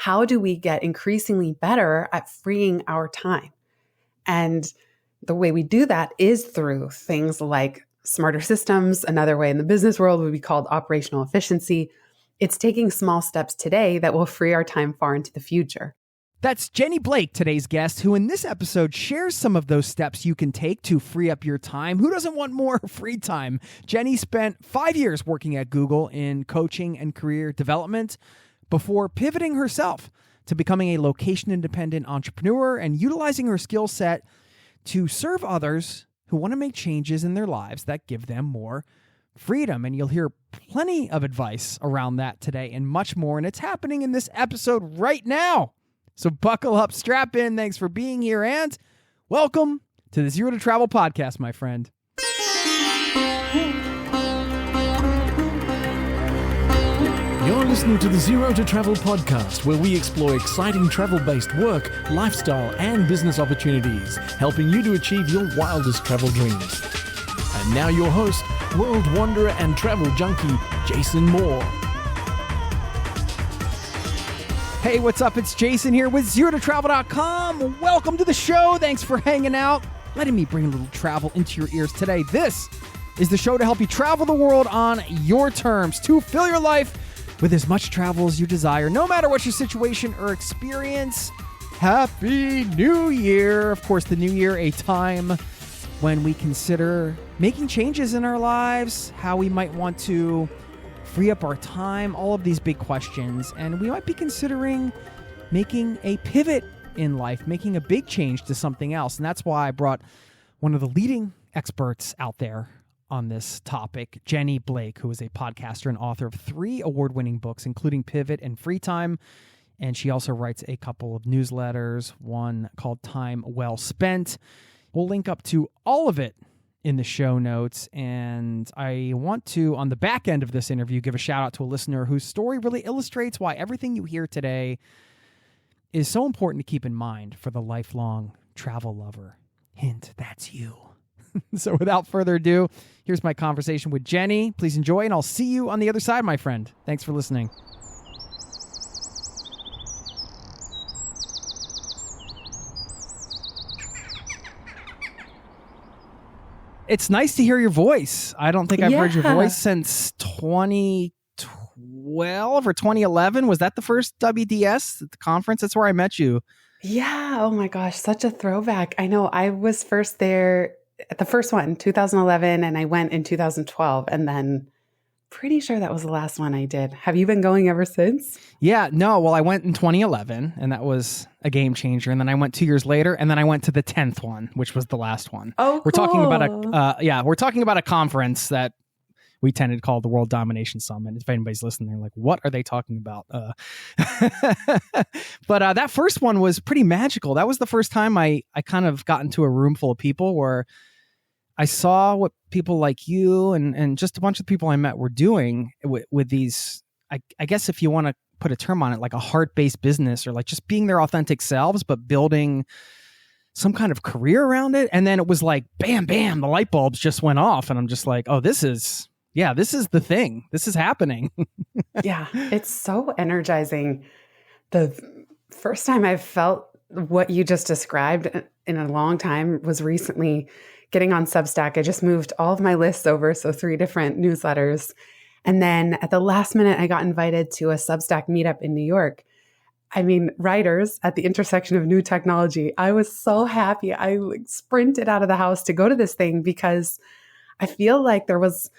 how do we get increasingly better at freeing our time? And the way we do that is through things like smarter systems. Another way in the business world would be called operational efficiency. It's taking small steps today that will free our time far into the future. That's Jenny Blake, today's guest, who in this episode shares some of those steps you can take to free up your time. Who doesn't want more free time? Jenny spent 5 years working at Google in coaching and career development before pivoting herself to becoming a location-independent entrepreneur and utilizing her skill set to serve others who want to make changes in their lives that give them more freedom. And you'll hear plenty of advice around that today and much more. And it's happening in this episode right now. So buckle up, strap in. Thanks for being here, and welcome to the Zero to Travel podcast, my friend. You're listening to the Zero to Travel podcast, where we explore exciting travel-based work, lifestyle, and business opportunities, helping you to achieve your wildest travel dreams. And now your host, world wanderer and travel junkie, Jason Moore. Hey, what's up? It's Jason here with ZeroToTravel.com. Welcome to the show. Thanks for hanging out, letting me bring a little travel into your ears today. This is the show to help you travel the world on your terms, to fill your life with as much travel as you desire, no matter what your situation or experience. Happy New Year. Of course, the new year, a time when we consider making changes in our lives, how we might want to free up our time, all of these big questions. And we might be considering making a pivot in life, making a big change to something else. And that's why I brought one of the leading experts out there on this topic, Jenny Blake, who is a podcaster and author of 3 award-winning books, including Pivot and Free Time. And she also writes a couple of newsletters, one called Time Well Spent. We'll link up to all of it in the show notes. And I want to, on the back end of this interview, give a shout out to a listener whose story really illustrates why everything you hear today is so important to keep in mind for the lifelong travel lover. Hint, that's you. So without further ado, here's my conversation with Jenny. Please enjoy, and I'll see you on the other side, my friend. Thanks for listening. It's nice to hear your voice. I don't think I've heard your voice since 2012 or 2011. Was that the first WDS at the conference? That's where I met you. Yeah. Oh my gosh. Such a throwback. I know I was first there at the first one, 2011, and I went in 2012, and then pretty sure that was the last one I did. Have you been going ever since? Yeah, no. Well, I went in 2011, and that was a game changer. And then I went 2 years later, and then I went to the 10th one, which was the last one. Oh, we're cool. talking about we're talking about a conference that we tended to call the World Domination Summit. If anybody's listening, they're like, what are they talking about? But that first one was pretty magical. That was the first time I kind of got into a room full of people where I saw what people like you and just a bunch of people I met were doing with these, I guess if you want to put a term on it, like a heart-based business, or like just being their authentic selves, but building some kind of career around it. And then it was like, bam, bam, the light bulbs just went off. And I'm just like, oh, this is the thing. This is happening. Yeah, it's so energizing. The first time I felt what you just described in a long time was recently getting on Substack. I just moved all of my lists over, so 3 different newsletters. And then at the last minute, I got invited to a Substack meetup in New York. I mean, writers at the intersection of new technology. I was so happy. I sprinted out of the house to go to this thing because I feel like there was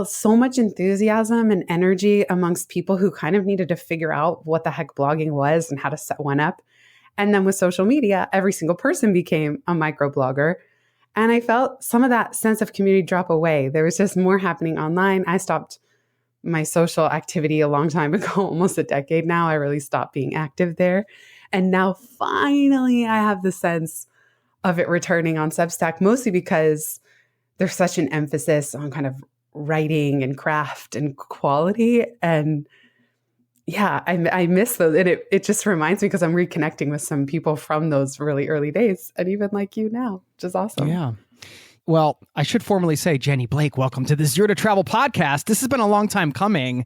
so much enthusiasm and energy amongst people who kind of needed to figure out what the heck blogging was and how to set one up. And then with social media, every single person became a microblogger. And I felt some of that sense of community drop away. There was just more happening online. I stopped my social activity a long time ago, almost a decade now. I really stopped being active there. And now finally I have the sense of it returning on Substack, mostly because there's such an emphasis on kind of writing and craft and quality. And yeah, I miss those. And it just reminds me, because I'm reconnecting with some people from those really early days, and even like you now, which is awesome. Yeah. Well, I should formally say, Jenny Blake, welcome to the Zero to Travel podcast. This has been a long time coming.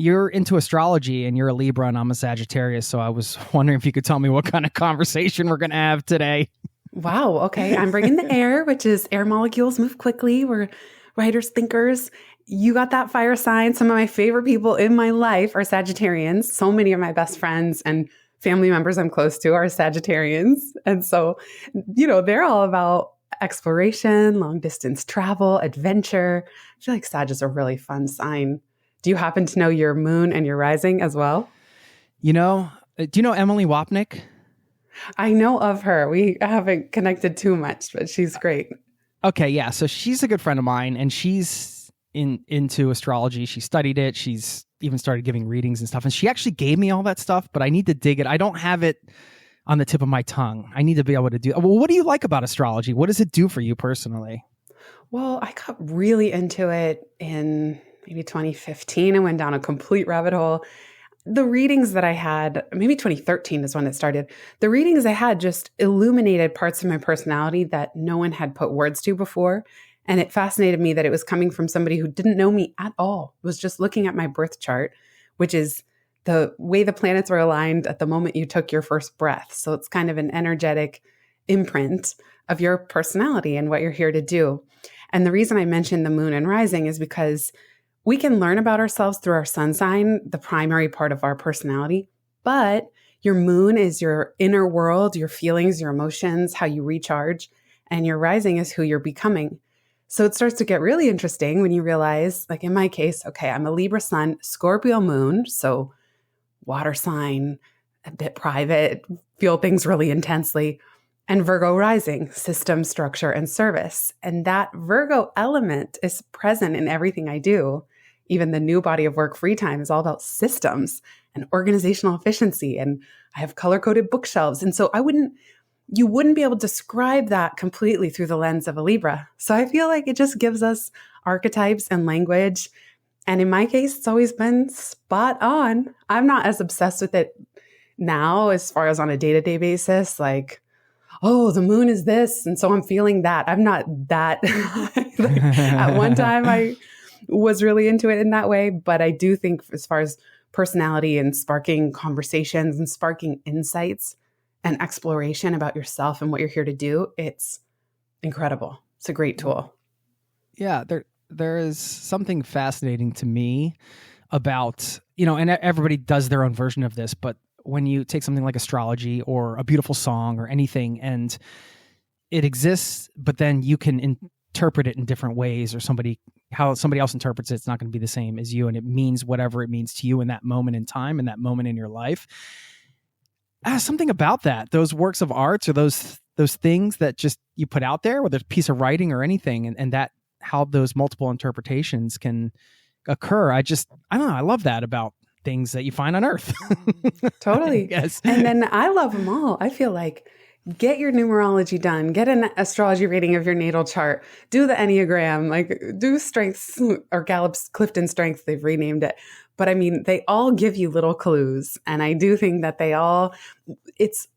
you're into astrology and you're a Libra and I'm a Sagittarius. So I was wondering if you could tell me what kind of conversation we're going to have today. Wow. Okay. I'm bringing the air, which is air molecules move quickly. We're writers, thinkers. You got that fire sign. Some of my favorite people in my life are Sagittarians. So many of my best friends and family members I'm close to are Sagittarians. And so, they're all about exploration, long distance travel, adventure. I feel like Sag is a really fun sign. Do you happen to know your moon and your rising as well? Do you know Emily Wapnick? I know of her. We haven't connected too much, but she's great. Okay, yeah. So she's a good friend of mine, and she's into astrology. She studied it. She's even started giving readings and stuff. And she actually gave me all that stuff, but I need to dig it. I don't have it on the tip of my tongue. I need to be able to do. Well, what do you like about astrology? What does it do for you personally? Well, I got really into it in maybe 2015 and went down a complete rabbit hole. The readings that I had, maybe 2013 is when it started. The readings I had just illuminated parts of my personality that no one had put words to before. And it fascinated me that it was coming from somebody who didn't know me at all, was just looking at my birth chart, which is the way the planets were aligned at the moment you took your first breath. So it's kind of an energetic imprint of your personality and what you're here to do. And the reason I mentioned the moon and rising is because we can learn about ourselves through our sun sign, the primary part of our personality, but your moon is your inner world, your feelings, your emotions, how you recharge, and your rising is who you're becoming. So it starts to get really interesting when you realize, like in my case, okay, I'm a Libra sun, Scorpio moon, so water sign, a bit private, feel things really intensely, and Virgo rising, system, structure, and service. And that Virgo element is present in everything I do. Even the new body of work, Free Time, is all about systems and organizational efficiency. And I have color-coded bookshelves. And so you wouldn't be able to describe that completely through the lens of a Libra. So I feel like it just gives us archetypes and language. And in my case, it's always been spot on. I'm not as obsessed with it now as far as on a day-to-day basis, like, oh, the moon is this, and so I'm feeling that. I'm not that. At one time, I was really into it in that way, but I do think as far as personality and sparking conversations and sparking insights and exploration about yourself and what you're here to do, it's incredible. It's a great tool. Yeah, there is something fascinating to me about, and everybody does their own version of this, but when you take something like astrology or a beautiful song or anything and it exists, but then you can interpret it in different ways, or how somebody else interprets it, it's not going to be the same as you. And it means whatever it means to you in that moment in time, in that moment in your life. Something about that, those works of arts or those things that just you put out there, whether it's a piece of writing or anything, and that how those multiple interpretations can occur. I don't know. I love that about things that you find on Earth. Totally. Yes. And then I love them all. I feel like get your numerology done, get an astrology reading of your natal chart, do the Enneagram, like do strengths or Gallup's Clifton strengths, they've renamed it. But I mean, they all give you little clues. And I do think that it's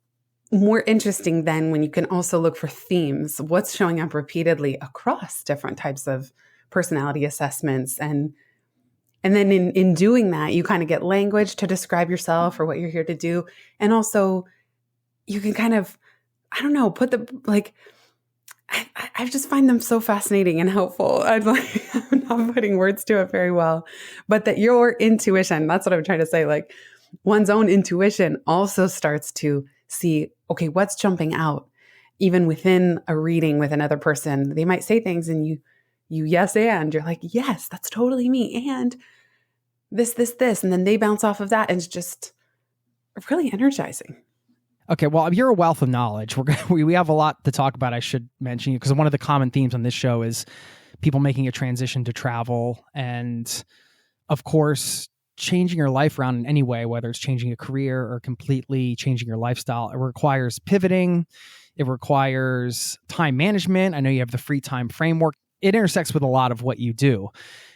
more interesting then when you can also look for themes, what's showing up repeatedly across different types of personality assessments. And then in doing that, you kind of get language to describe yourself or what you're here to do. And also you can kind of, I don't know, I just find them so fascinating and helpful. I'm not putting words to it very well, but that your intuition, that's what I'm trying to say. Like one's own intuition also starts to see, okay, what's jumping out even within a reading with another person. They might say things and you yes, and you're like, yes, that's totally me. And this. And then they bounce off of that. And it's just really energizing. Okay, well, you're a wealth of knowledge. We have a lot to talk about, I should mention, because one of the common themes on this show is people making a transition to travel. And of course, changing your life around in any way, whether it's changing a career or completely changing your lifestyle, it requires pivoting. It requires time management. I know you have the free time framework. It intersects with a lot of what you do.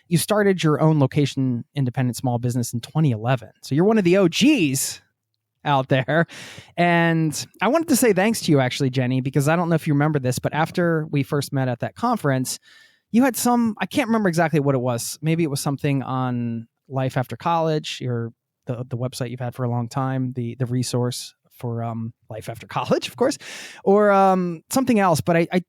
You started your own location independent small business in 2011. So you're one of the OGs out there. And I wanted to say thanks to you, actually, Jenny, because I don't know if you remember this, but after we first met at that conference, you had I can't remember exactly what it was. Maybe it was something on Life After College, the website you've had for a long time, the resource for Life After College, of course, or something else. But I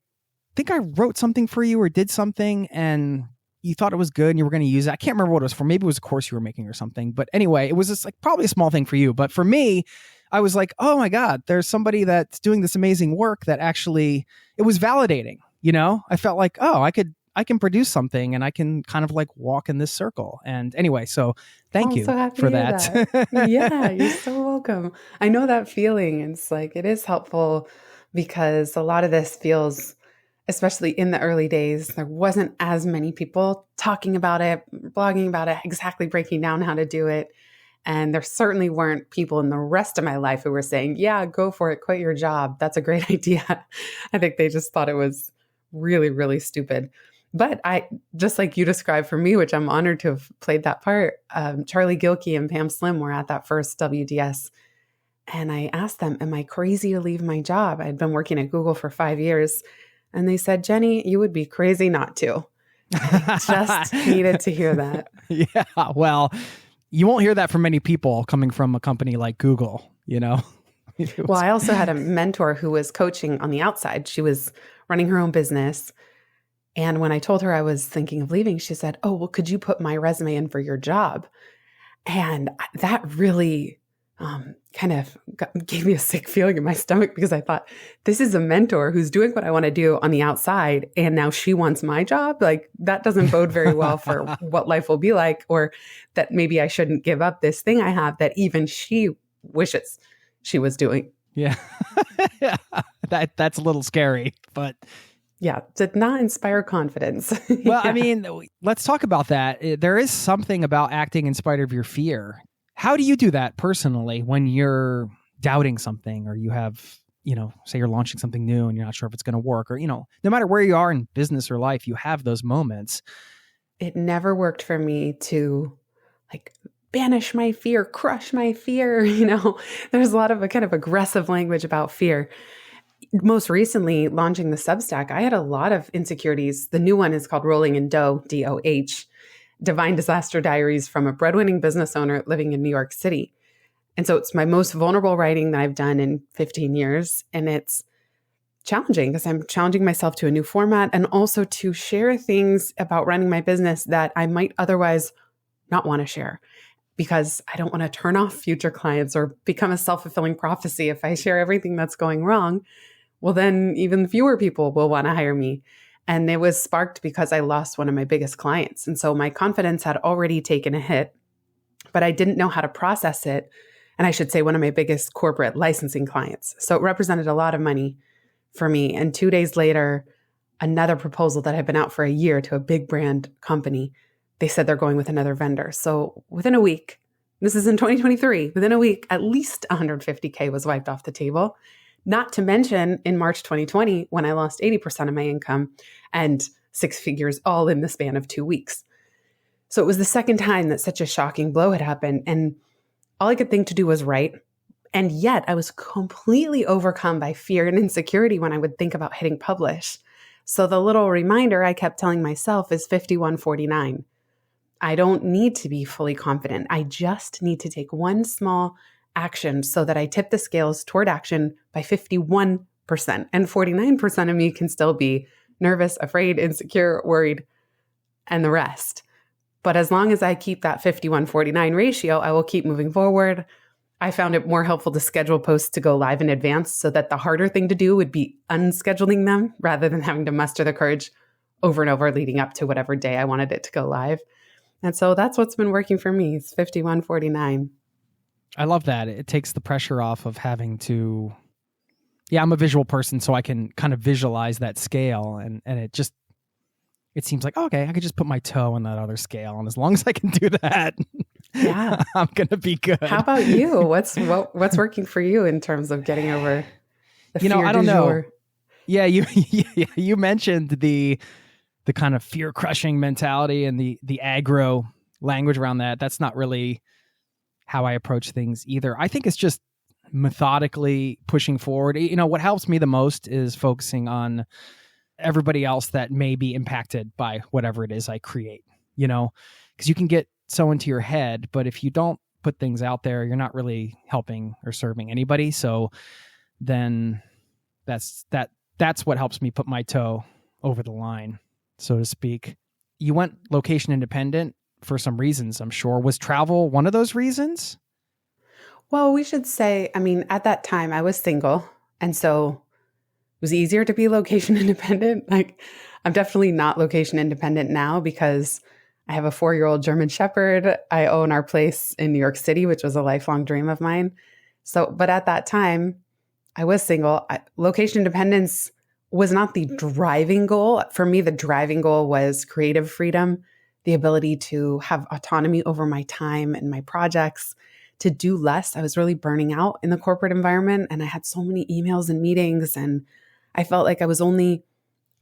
think I wrote something for you or did something and you thought it was good and you were going to use it. I can't remember what it was for. Maybe it was a course you were making or something. But anyway, it was just like probably a small thing for you. But for me, I was like, oh my God, there's somebody that's doing this amazing work that actually, it was validating. I felt like, oh, I can produce something and I can kind of like walk in this circle. And anyway, so thank you so happy for to hear that. Yeah, you're so welcome. I know that feeling. It's like, it is helpful because a lot of this feels, especially in the early days, there wasn't as many people talking about it, blogging about it, exactly breaking down how to do it. And there certainly weren't people in the rest of my life who were saying, yeah, go for it, quit your job. That's a great idea. I think they just thought it was really, really stupid. But just like you described for me, which I'm honored to have played that part, Charlie Gilkey and Pam Slim were at that first WDS. And I asked them, am I crazy to leave my job? I'd been working at Google for 5 years. And they said, Jenny, you would be crazy not to. I just needed to hear that. Yeah, well, you won't hear that from many people coming from a company like Google, Well, I also had a mentor who was coaching on the outside. She was running her own business. And when I told her I was thinking of leaving, she said, oh, well, could you put my resume in for your job? And that really kind of gave me a sick feeling in my stomach because I thought, this is a mentor who's doing what I want to do on the outside. And now she wants my job. Like, that doesn't bode very well for what life will be like, or that maybe I shouldn't give up this thing I have that even she wishes she was doing. Yeah. That's a little scary, but yeah, did not inspire confidence. Well, I mean, let's talk about that. There is something about acting in spite of your fear. How do you do that personally when you're doubting something or you have, say you're launching something new and you're not sure if it's going to work or, no matter where you are in business or life, you have those moments. It never worked for me to like banish my fear, crush my fear. There's a lot of a kind of aggressive language about fear. Most recently, launching the Substack, I had a lot of insecurities. The new one is called Rolling in Dough, DOH, Divine Disaster Diaries from a breadwinning business owner living in New York City. And so it's my most vulnerable writing that I've done in 15 years. And it's challenging because I'm challenging myself to a new format and also to share things about running my business that I might otherwise not want to share because I don't want to turn off future clients or become a self-fulfilling prophecy. If I share everything that's going wrong, well, then even fewer people will want to hire me. And it was sparked because I lost one of my biggest clients. And so my confidence had already taken a hit, but I didn't know how to process it. And I should say one of my biggest corporate licensing clients. So it represented a lot of money for me. And 2 days later, another proposal that had been out for a year to a big brand company, they said they're going with another vendor. So within a week, this is in 2023, within a week, at least $150K was wiped off the table. Not to mention in March 2020, when I lost 80% of my income and 6 figures all in the span of 2 weeks. So it was the second time that such a shocking blow had happened. And all I could think to do was write. And yet I was completely overcome by fear and insecurity when I would think about hitting publish. So the little reminder I kept telling myself is 5149. I don't need to be fully confident. I just need to take one small action so that I tip the scales toward action by 51%. And 49% of me can still be nervous, afraid, insecure, worried, and the rest. But as long as I keep that 51-49 ratio, I will keep moving forward. I found it more helpful to schedule posts to go live in advance so that the harder thing to do would be unscheduling them rather than having to muster the courage over and over leading up to whatever day I wanted it to go live. And so that's what's been working for me. It's 51-49. I love that. It takes the pressure off of having to, I'm a visual person, so I can kind of visualize that scale. And it seems like, okay, I could just put my toe on that other scale. And as long as I can do that, yeah, I'm going to be good. How about you? What's working for you in terms of getting over the fear I don't du know. jour? Yeah, you mentioned the kind of fear crushing mentality and the aggro language around that. That's not really how I approach things either. I think it's just methodically pushing forward. What helps me the most is focusing on everybody else that may be impacted by whatever it is I create, because you can get so into your head, but if you don't put things out there, you're not really helping or serving anybody. So then that's what helps me put my toe over the line, so to speak. You went location independent for some reasons, I'm sure. Was travel one of those reasons? Well, we should say, I mean, at that time I was single. And so it was easier to be location independent. Like, I'm definitely not location independent now because I have a 4-year-old German Shepherd. I own our place in New York City, which was a lifelong dream of mine. So, but at that time, I was single. Location independence was not the driving goal. For me, the driving goal was creative freedom, the ability to have autonomy over my time and my projects, to do less. I was really burning out in the corporate environment, and I had so many emails and meetings, and I felt like I was only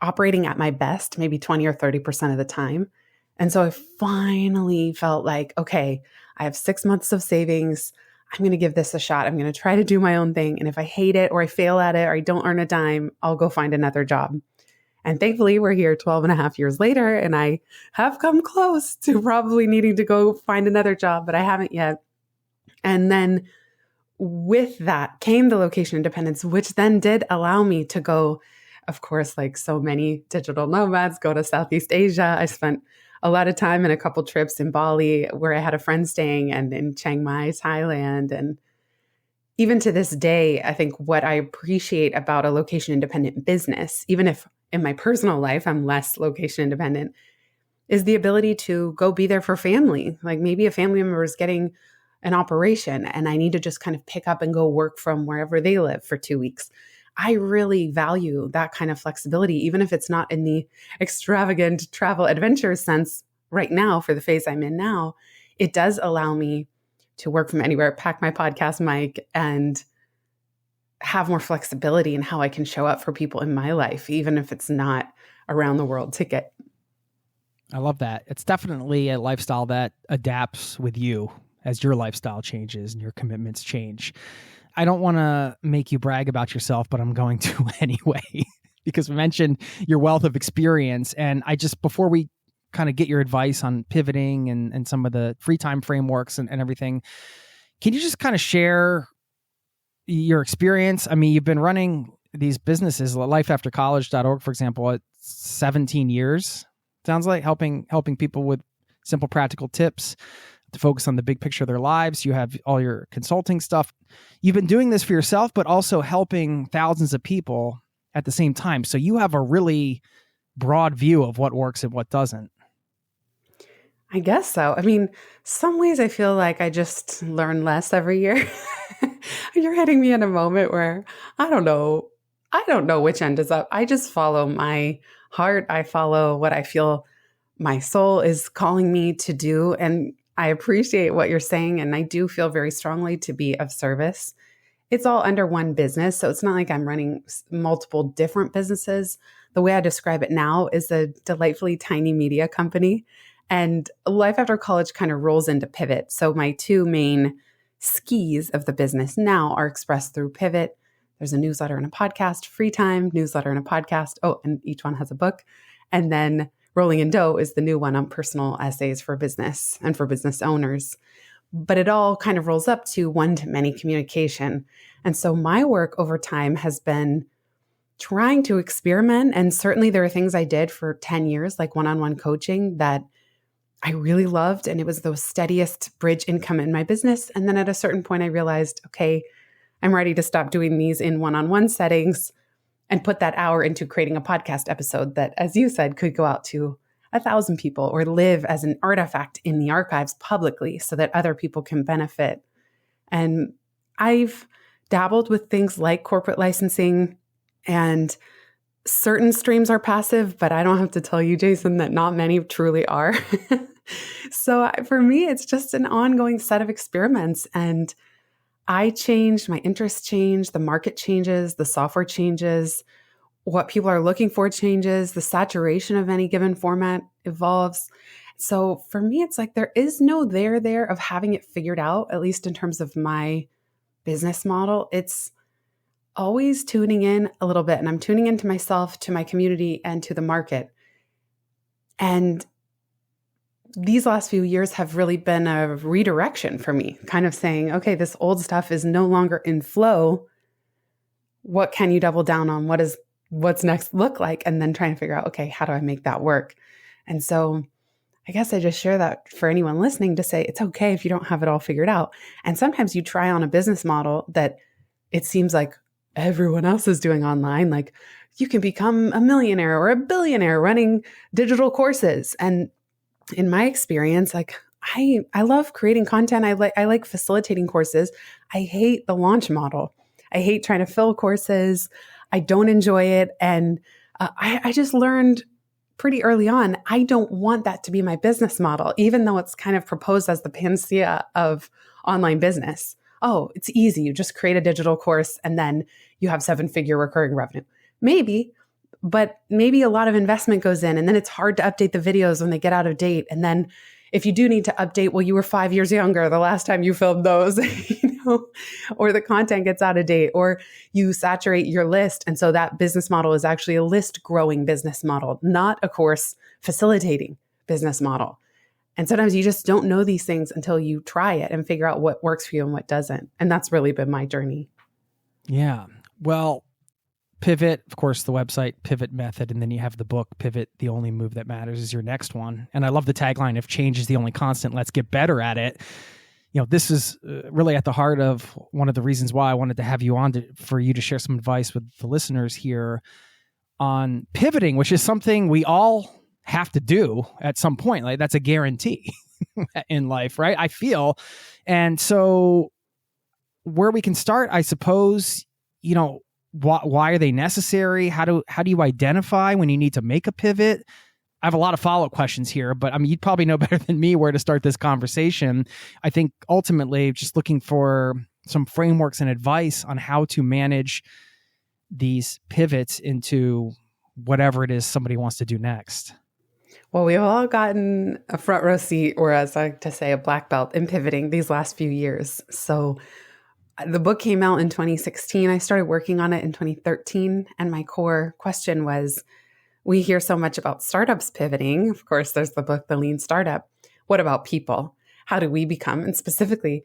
operating at my best, maybe 20 or 30% of the time. And so I finally felt like, okay, I have 6 months of savings. I'm going to give this a shot. I'm going to try to do my own thing. And if I hate it or I fail at it or I don't earn a dime, I'll go find another job. And thankfully, we're here 12 and a half years later, and I have come close to probably needing to go find another job, but I haven't yet. And then with that came the location independence, which then did allow me to go, of course, like so many digital nomads, go to Southeast Asia. I spent a lot of time and a couple trips in Bali where I had a friend staying, and in Chiang Mai, Thailand. And even to this day, I think what I appreciate about a location independent business, even if in my personal life I'm less location independent, is the ability to go be there for family. Like maybe a family member is getting an operation and I need to just kind of pick up and go work from wherever they live for 2 weeks. I really value that kind of flexibility, even if it's not in the extravagant travel adventure sense right now for the phase I'm in now. It does allow me to work from anywhere, pack my podcast mic, and have more flexibility in how I can show up for people in my life, even if it's not around the world ticket. I love that. It's definitely a lifestyle that adapts with you as your lifestyle changes and your commitments change. I don't want to make you brag about yourself, but I'm going to anyway, because we mentioned your wealth of experience. And before we kind of get your advice on pivoting and some of the free time frameworks and everything, can you just kind of share your experience? I mean, you've been running these businesses, lifeaftercollege.org, for example, at 17 years, sounds like, helping people with simple, practical tips to focus on the big picture of their lives. You have all your consulting stuff. You've been doing this for yourself, but also helping thousands of people at the same time. So you have a really broad view of what works and what doesn't. I guess so. I mean, some ways I feel like I just learn less every year. You're hitting me in a moment where I don't know which end is up. I just follow my heart. I follow what I feel my soul is calling me to do. And I appreciate what you're saying. And I do feel very strongly to be of service. It's all under one business. So it's not like I'm running multiple different businesses. The way I describe it now is a delightfully tiny media company. And Life After College kind of rolls into Pivot. So my two main skis of the business now are expressed through Pivot. There's a newsletter and a podcast, free time, newsletter and a podcast. Oh, and each one has a book. And then Rolling in Dough is the new one on personal essays for business and for business owners. But it all kind of rolls up to one-to-many communication. And so my work over time has been trying to experiment. And certainly there are things I did for 10 years, like one-on-one coaching, that I really loved. And it was the steadiest bridge income in my business. And then at a certain point, I realized, okay, I'm ready to stop doing these in one-on-one settings and put that hour into creating a podcast episode that, as you said, could go out to 1,000 people or live as an artifact in the archives publicly so that other people can benefit. And I've dabbled with things like corporate licensing, and certain streams are passive, but I don't have to tell you, Jason, that not many truly are. So for me, it's just an ongoing set of experiments. And I changed, my interests change, the market changes, the software changes, what people are looking for changes, the saturation of any given format evolves. So for me, it's like there is no there of having it figured out, at least in terms of my business model. It's always tuning in a little bit, and I'm tuning into myself, to my community, and to the market. And these last few years have really been a redirection for me, kind of saying, okay, this old stuff is no longer in flow. What can you double down on? What's next look like? And then trying to figure out, okay, how do I make that work? And so I guess I just share that for anyone listening to say, it's okay if you don't have it all figured out. And sometimes you try on a business model that it seems like everyone else is doing online. Like you can become a millionaire or a billionaire running digital courses. And in my experience, like I love creating content. I like facilitating courses. I hate the launch model. I hate trying to fill courses. I don't enjoy it. And I just learned pretty early on, I don't want that to be my business model, even though it's kind of proposed as the panacea of online business. Oh, it's easy. You just create a digital course and then you have 7-figure recurring revenue. Maybe, but maybe a lot of investment goes in and then it's hard to update the videos when they get out of date. And then if you do need to update, well, you were 5 years younger the last time you filmed those, or the content gets out of date, or you saturate your list. And so that business model is actually a list growing business model, not a course facilitating business model. And sometimes you just don't know these things until you try it and figure out what works for you and what doesn't. And that's really been my journey. Yeah. Well, Pivot, of course, the website, Pivot Method, and then you have the book, Pivot, The Only Move That Matters is your next one. And I love the tagline, if change is the only constant, let's get better at it. This is really at the heart of one of the reasons why I wanted to have you on for you to share some advice with the listeners here on pivoting, which is something we all have to do at some point. Like that's a guarantee in life, right? I feel. And so where we can start, I suppose, why are they necessary? How do you identify when you need to make a pivot? I have a lot of follow-up questions here, but I mean, you'd probably know better than me where to start this conversation. I think ultimately just looking for some frameworks and advice on how to manage these pivots into whatever it is somebody wants to do next. Well, we've all gotten a front row seat, or as I like to say, a black belt in pivoting these last few years. So the book came out in 2016. I started working on it in 2013. And my core question was, we hear so much about startups pivoting. Of course, there's the book, The Lean Startup. What about people? How do we become? And specifically,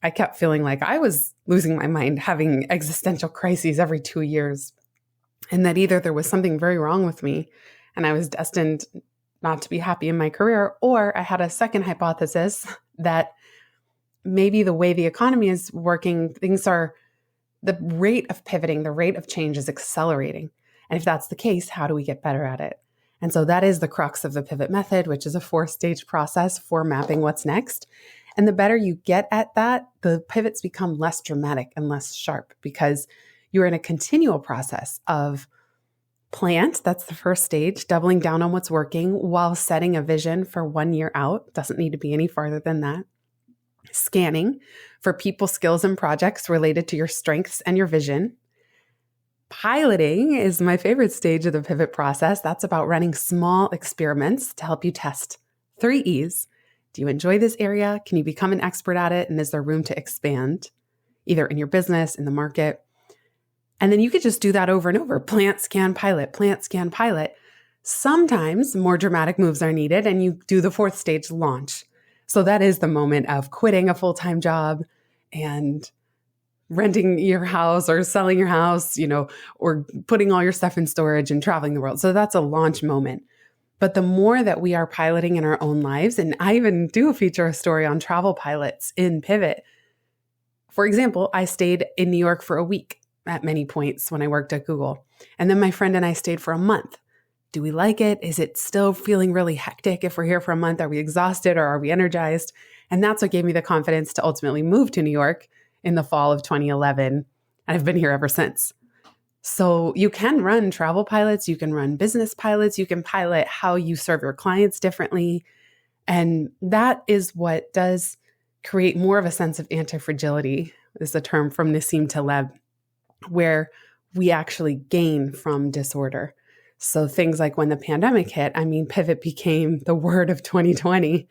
I kept feeling like I was losing my mind, having existential crises every 2 years. And that either there was something very wrong with me and I was destined not to be happy in my career, or I had a second hypothesis that maybe the way the economy is working, the rate of pivoting, the rate of change is accelerating. And if that's the case, how do we get better at it? And so that is the crux of the pivot method, which is a 4-stage process for mapping what's next. And the better you get at that, the pivots become less dramatic and less sharp because you're in a continual process of plant. That's the first stage, doubling down on what's working while setting a vision for 1 year out. Doesn't need to be any farther than that. Scanning for people, skills, and projects related to your strengths and your vision. Piloting is my favorite stage of the pivot process. That's about running small experiments to help you test 3 E's. Do you enjoy this area? Can you become an expert at it? And is there room to expand, either in your business, in the market? And then you could just do that over and over. Plant, scan, pilot, plant, scan, pilot. Sometimes more dramatic moves are needed and you do the 4th stage, launch. So that is the moment of quitting a full-time job and renting your house or selling your house, or putting all your stuff in storage and traveling the world. So that's a launch moment. But the more that we are piloting in our own lives, and I even do feature a story on travel pilots in Pivot. For example, I stayed in New York for a week at many points when I worked at Google. And then my friend and I stayed for a month. Do we like it? Is it still feeling really hectic if we're here for a month? Are we exhausted or are we energized? And that's what gave me the confidence to ultimately move to New York in the fall of 2011. And I've been here ever since. So you can run travel pilots, you can run business pilots, you can pilot how you serve your clients differently. And that is what does create more of a sense of anti-fragility, is a term from Nassim Taleb, where we actually gain from disorder. So things like when the pandemic hit, pivot became the word of 2020,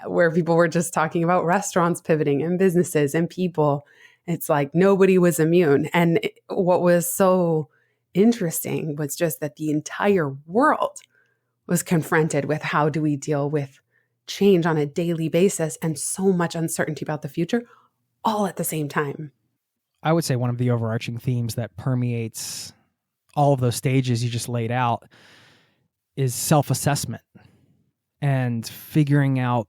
where people were just talking about restaurants pivoting and businesses and people. It's like nobody was immune. And what was so interesting was just that the entire world was confronted with how do we deal with change on a daily basis and so much uncertainty about the future all at the same time. I would say one of the overarching themes that permeates all of those stages you just laid out is self-assessment and figuring out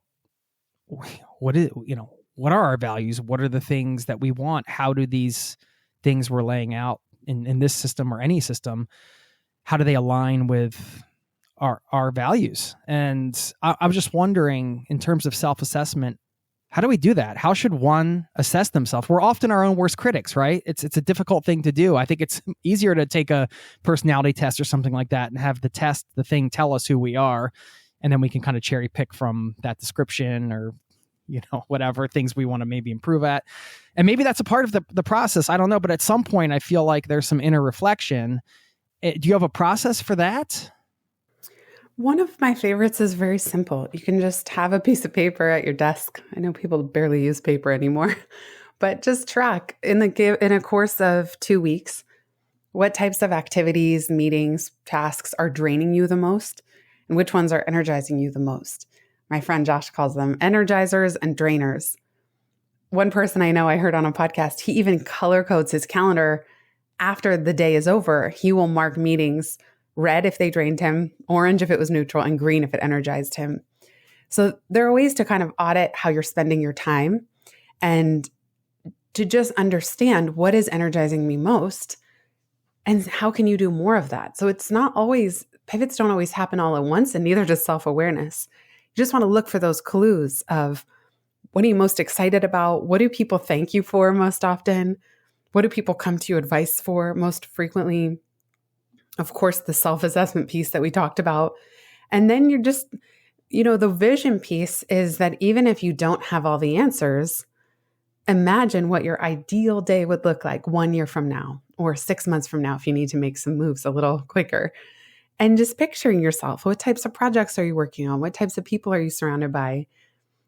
what are our values? What are the things that we want? How do these things we're laying out in this system or any system, how do they align with our values? And I was just wondering, in terms of self-assessment, how do we do that? How should one assess themselves? We're often our own worst critics, right? It's a difficult thing to do. I think it's easier to take a personality test or something like that and have the thing tell us who we are. And then we can kind of cherry pick from that description or, whatever things we want to maybe improve at. And maybe that's a part of the process. I don't know. But at some point, I feel like there's some inner reflection. Do you have a process for that? One of my favorites is very simple. You can just have a piece of paper at your desk. I know people barely use paper anymore, but just track in a course of 2 weeks, what types of activities, meetings, tasks are draining you the most and which ones are energizing you the most. My friend Josh calls them energizers and drainers. One person I know I heard on a podcast, he even color codes his calendar. After the day is over, he will mark meetings red if they drained him, orange if it was neutral, and green if it energized him. So there are ways to kind of audit how you're spending your time and to just understand what is energizing me most and how can you do more of that. So it's not always, pivots don't always happen all at once, and neither does self-awareness. You just want to look for those clues of what are you most excited about? What do people thank you for most often? What do people come to you advice for most frequently? Of course, the self-assessment piece that we talked about. And then you're just, the vision piece is that even if you don't have all the answers, imagine what your ideal day would look like 1 year from now or 6 months from now if you need to make some moves a little quicker. And just picturing yourself. What types of projects are you working on? What types of people are you surrounded by?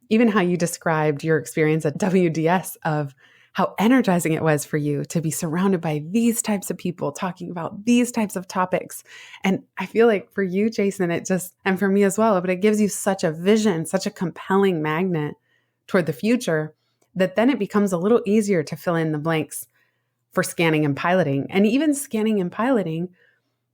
Even how you described your experience at WDS of how energizing it was for you to be surrounded by these types of people talking about these types of topics. And I feel like for you, Jason, and for me as well, but it gives you such a vision, such a compelling magnet toward the future that then it becomes a little easier to fill in the blanks for scanning and piloting. And even scanning and piloting,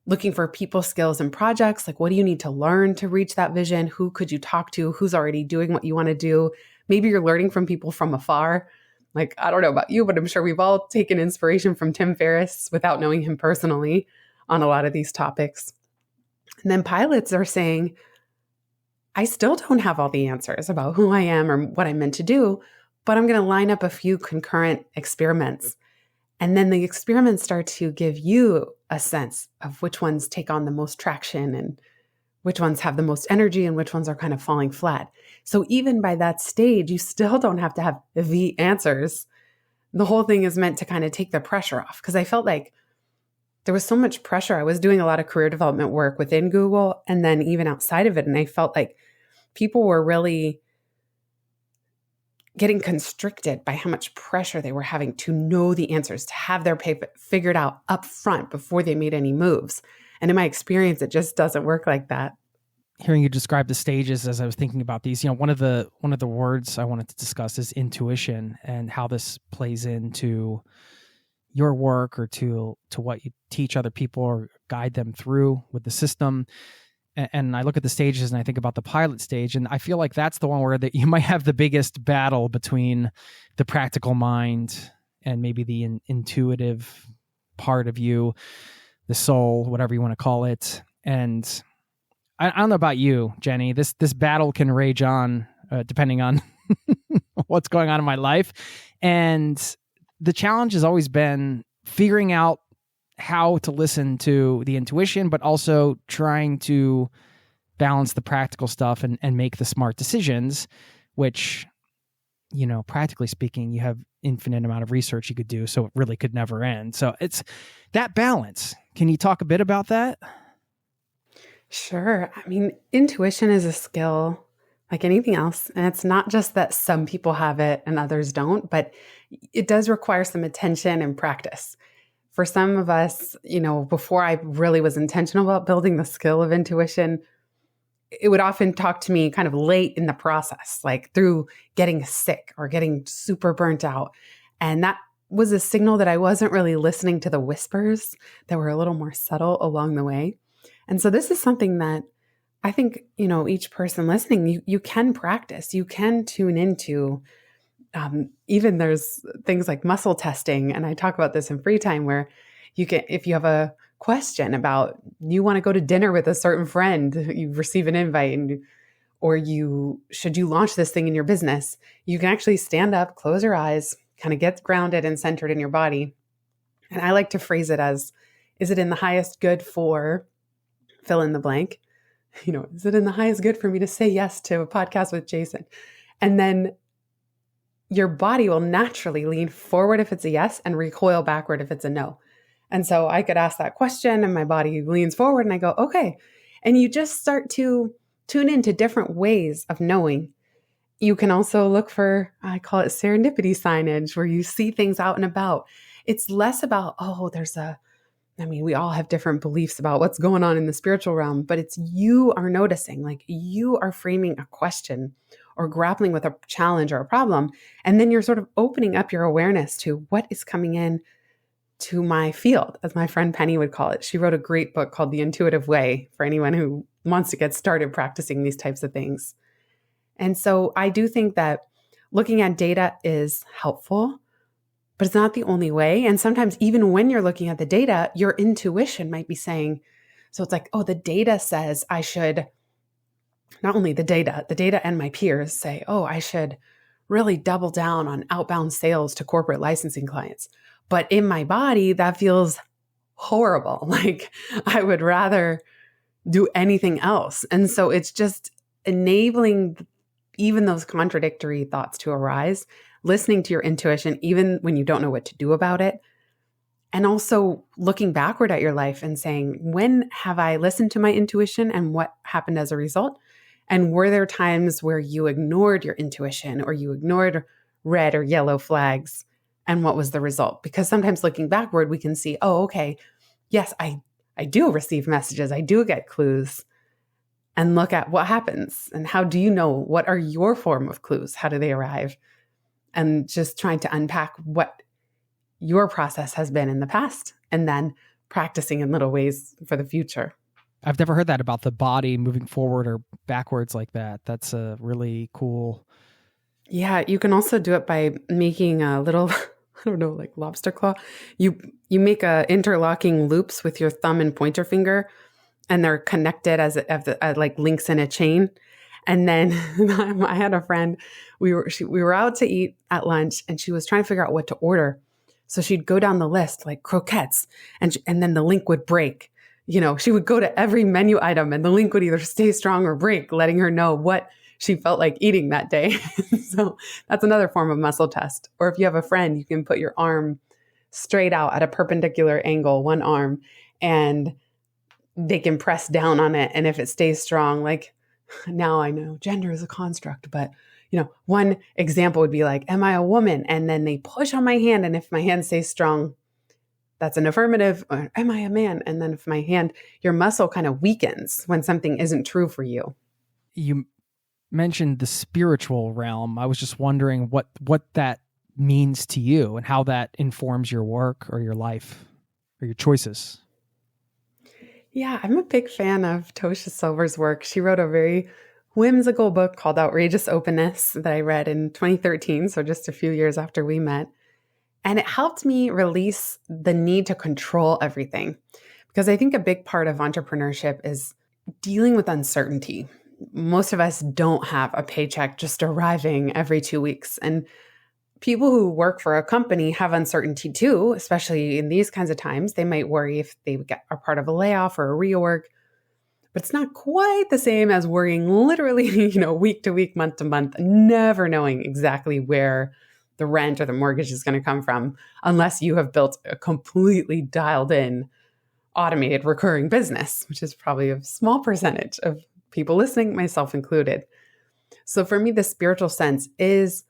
looking for people, skills, and projects. Like, what do you need to learn to reach that vision? Who could you talk to? Who's already doing what you want to do? Maybe you're learning from people from afar. Like, I don't know about you, but I'm sure we've all taken inspiration from Tim Ferriss without knowing him personally on a lot of these topics. And then pilots are saying, I still don't have all the answers about who I am or what I'm meant to do, but I'm going to line up a few concurrent experiments. And then the experiments start to give you a sense of which ones take on the most traction and which ones have the most energy and which ones are kind of falling flat. So even by that stage, you still don't have to have the answers. The whole thing is meant to kind of take the pressure off, because I felt like there was so much pressure. I was doing a lot of career development work within Google and then even outside of it. And I felt like people were really getting constricted by how much pressure they were having to know the answers, to have their paper figured out up front before they made any moves. And in my experience, it just doesn't work like that. Hearing you describe the stages as I was thinking about these, one of the words I wanted to discuss is intuition and how this plays into your work or to what you teach other people or guide them through with the system. And I look at the stages and I think about the pilot stage, and I feel like that's the one where that you might have the biggest battle between the practical mind and maybe the intuitive part of you, the soul, whatever you want to call it. And I don't know about you, Jenny. This battle can rage on depending on what's going on in my life. And the challenge has always been figuring out how to listen to the intuition, but also trying to balance the practical stuff and make the smart decisions, which, practically speaking, you have infinite amount of research you could do. So it really could never end. So it's that balance. Can you talk a bit about that? Sure. I mean, intuition is a skill like anything else. And it's not just that some people have it and others don't, but it does require some attention and practice. For some of us, before I really was intentional about building the skill of intuition, it would often talk to me kind of late in the process, like through getting sick or getting super burnt out. And that was a signal that I wasn't really listening to the whispers that were a little more subtle along the way. And so this is something that I think, each person listening, you can practice, you can tune into. Even there's things like muscle testing. And I talk about this in free time where you can, if you have a question about you want to go to dinner with a certain friend, you receive an invite or should you launch this thing in your business, you can actually stand up, close your eyes, kind of get grounded and centered in your body. And I like to phrase it as, is it in the highest good for fill in the blank? Is it in the highest good for me to say yes to a podcast with Jason? And then your body will naturally lean forward if it's a yes and recoil backward if it's a no. And so I could ask that question and my body leans forward and I go, okay. And you just start to tune into different ways of knowing. You can also look for, I call it serendipity signage, where you see things out and about. It's less about, we all have different beliefs about what's going on in the spiritual realm, but it's you are noticing, like you are framing a question or grappling with a challenge or a problem. And then you're sort of opening up your awareness to what is coming in to my field, as my friend Penny would call it. She wrote a great book called The Intuitive Way for anyone who wants to get started practicing these types of things. And so I do think that looking at data is helpful, but it's not the only way. And sometimes even when you're looking at the data, your intuition might be saying, so it's like, the data says I should, not only the data and my peers say, I should really double down on outbound sales to corporate licensing clients. But in my body, that feels horrible. Like I would rather do anything else. And so it's just enabling even those contradictory thoughts to arise, listening to your intuition, even when you don't know what to do about it. And also looking backward at your life and saying, when have I listened to my intuition and what happened as a result? And were there times where you ignored your intuition or you ignored red or yellow flags? And what was the result? Because sometimes looking backward, we can see, okay, yes, I do receive messages. I do get clues. And look at what happens. And how do you know? What are your form of clues? How do they arrive? And just trying to unpack what your process has been in the past and then practicing in little ways for the future. I've never heard that about the body moving forward or backwards like that. That's a really cool. Yeah, you can also do it by making a little, like lobster claw. You make interlocking loops with your thumb and pointer finger, and they're connected as like links in a chain. And then I had a friend, we were out to eat at lunch and she was trying to figure out what to order. So she'd go down the list like croquettes and then the link would break. She would go to every menu item and the link would either stay strong or break, letting her know what she felt like eating that day. So that's another form of muscle test. Or if you have a friend, you can put your arm straight out at a perpendicular angle, one arm, and they can press down on it. And if it stays strong, like now I know gender is a construct, but one example would be like, am I a woman? And then they push on my hand. And if my hand stays strong, that's an affirmative. Or am I a man? And then if my hand, your muscle kind of weakens when something isn't true for you. You mentioned the spiritual realm. I was just wondering what that means to you and how that informs your work or your life or your choices. Yeah, I'm a big fan of Tosha Silver's work. She wrote a very whimsical book called Outrageous Openness that I read in 2013, so just a few years after we met. And it helped me release the need to control everything. Because I think a big part of entrepreneurship is dealing with uncertainty. Most of us don't have a paycheck just arriving every 2 weeks. And people who work for a company have uncertainty too, especially in these kinds of times. They might worry if they are part of a layoff or a reorg. But it's not quite the same as worrying literally, week to week, month to month, never knowing exactly where the rent or the mortgage is going to come from, unless you have built a completely dialed in, automated, recurring business, which is probably a small percentage of people listening, myself included. So for me, the spiritual sense is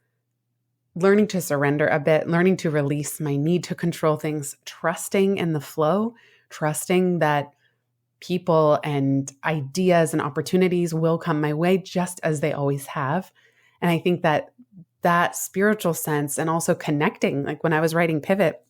learning to surrender a bit, learning to release my need to control things, trusting in the flow, trusting that people and ideas and opportunities will come my way just as they always have. And I think that spiritual sense and also connecting, like when I was writing Pivot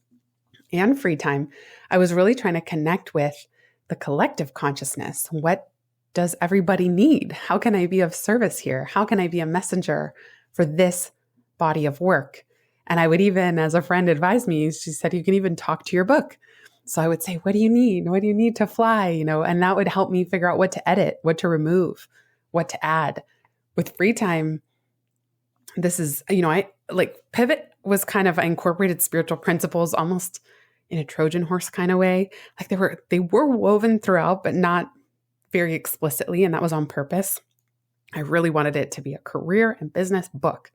and Free Time, I was really trying to connect with the collective consciousness. What does everybody need? How can I be of service here? How can I be a messenger for this body of work? And I would even, as a friend advised me, she said, you can even talk to your book. So I would say, what do you need? What do you need to fly? And that would help me figure out what to edit, what to remove, what to add. With Free Time, this is, I like Pivot was kind of, I incorporated spiritual principles almost in a Trojan horse kind of way. Like they were woven throughout, but not very explicitly. And that was on purpose. I really wanted it to be a career and business book.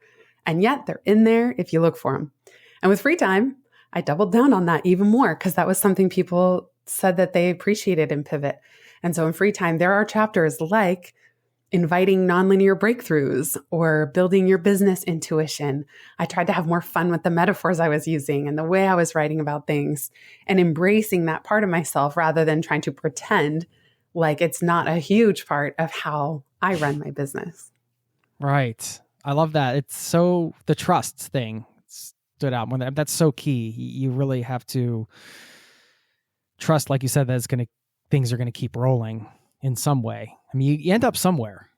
And yet they're in there if you look for them. And with Free Time, I doubled down on that even more because that was something people said that they appreciated in Pivot. And so in Free Time, there are chapters like inviting nonlinear breakthroughs or building your business intuition. I tried to have more fun with the metaphors I was using and the way I was writing about things and embracing that part of myself rather than trying to pretend like it's not a huge part of how I run my business. Right. I love that. It's so, the trust thing stood out. That's so key. You really have to trust, like you said, that things are going to keep rolling in some way. I mean, you end up somewhere.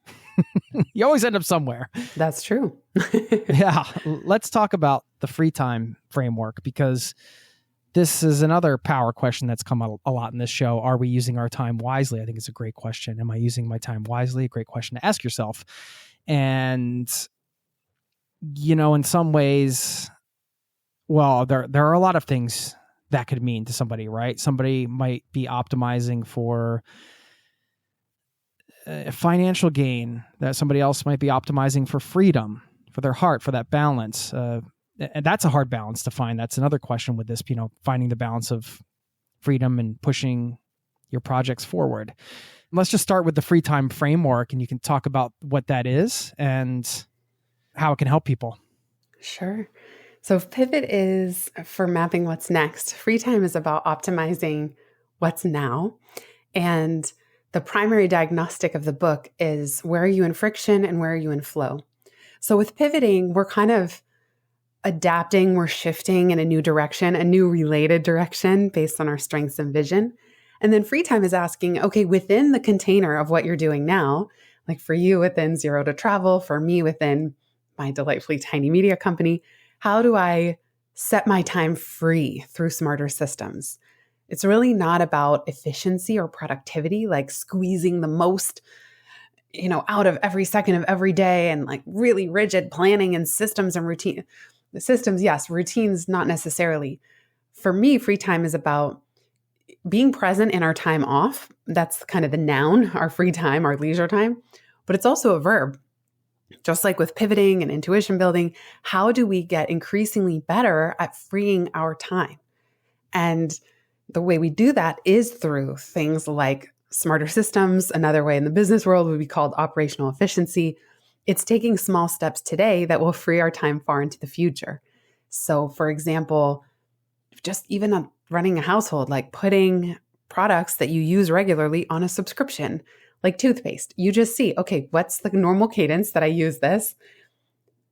You always end up somewhere. That's true. Yeah. Let's talk about the Free Time framework, because this is another power question that's come up a lot in this show. Are we using our time wisely? I think it's a great question. Am I using my time wisely? A great question to ask yourself. And, in some ways, well, there are a lot of things that could mean to somebody, right? Somebody might be optimizing for financial gain, that somebody else might be optimizing for freedom, for their heart, for that balance. And that's a hard balance to find. That's another question with this, finding the balance of freedom and pushing your projects forward. Let's just start with the Free Time framework, and you can talk about what that is and how it can help people. Sure. So Pivot is for mapping what's next. Free Time is about optimizing what's now. And the primary diagnostic of the book is where are you in friction and where are you in flow? So with pivoting, we're kind of adapting, we're shifting in a new direction, a new related direction based on our strengths and vision. And then Free Time is asking, okay, within the container of what you're doing now, like for you within Zero to Travel, for me within my delightfully tiny media company, how do I set my time free through smarter systems? It's really not about efficiency or productivity, like squeezing the most, out of every second of every day and like really rigid planning and systems and routine. The systems, yes, routines, not necessarily. For me, Free Time is about being present in our time off. That's kind of the noun, our free time, our leisure time, but it's also a verb. Just like with pivoting and intuition building, how do we get increasingly better at freeing our time? And the way we do that is through things like smarter systems. Another way in the business world would be called operational efficiency. It's taking small steps today that will free our time far into the future. So for example, just even running a household, like putting products that you use regularly on a subscription, like toothpaste. You just see, okay, what's the normal cadence that I use this?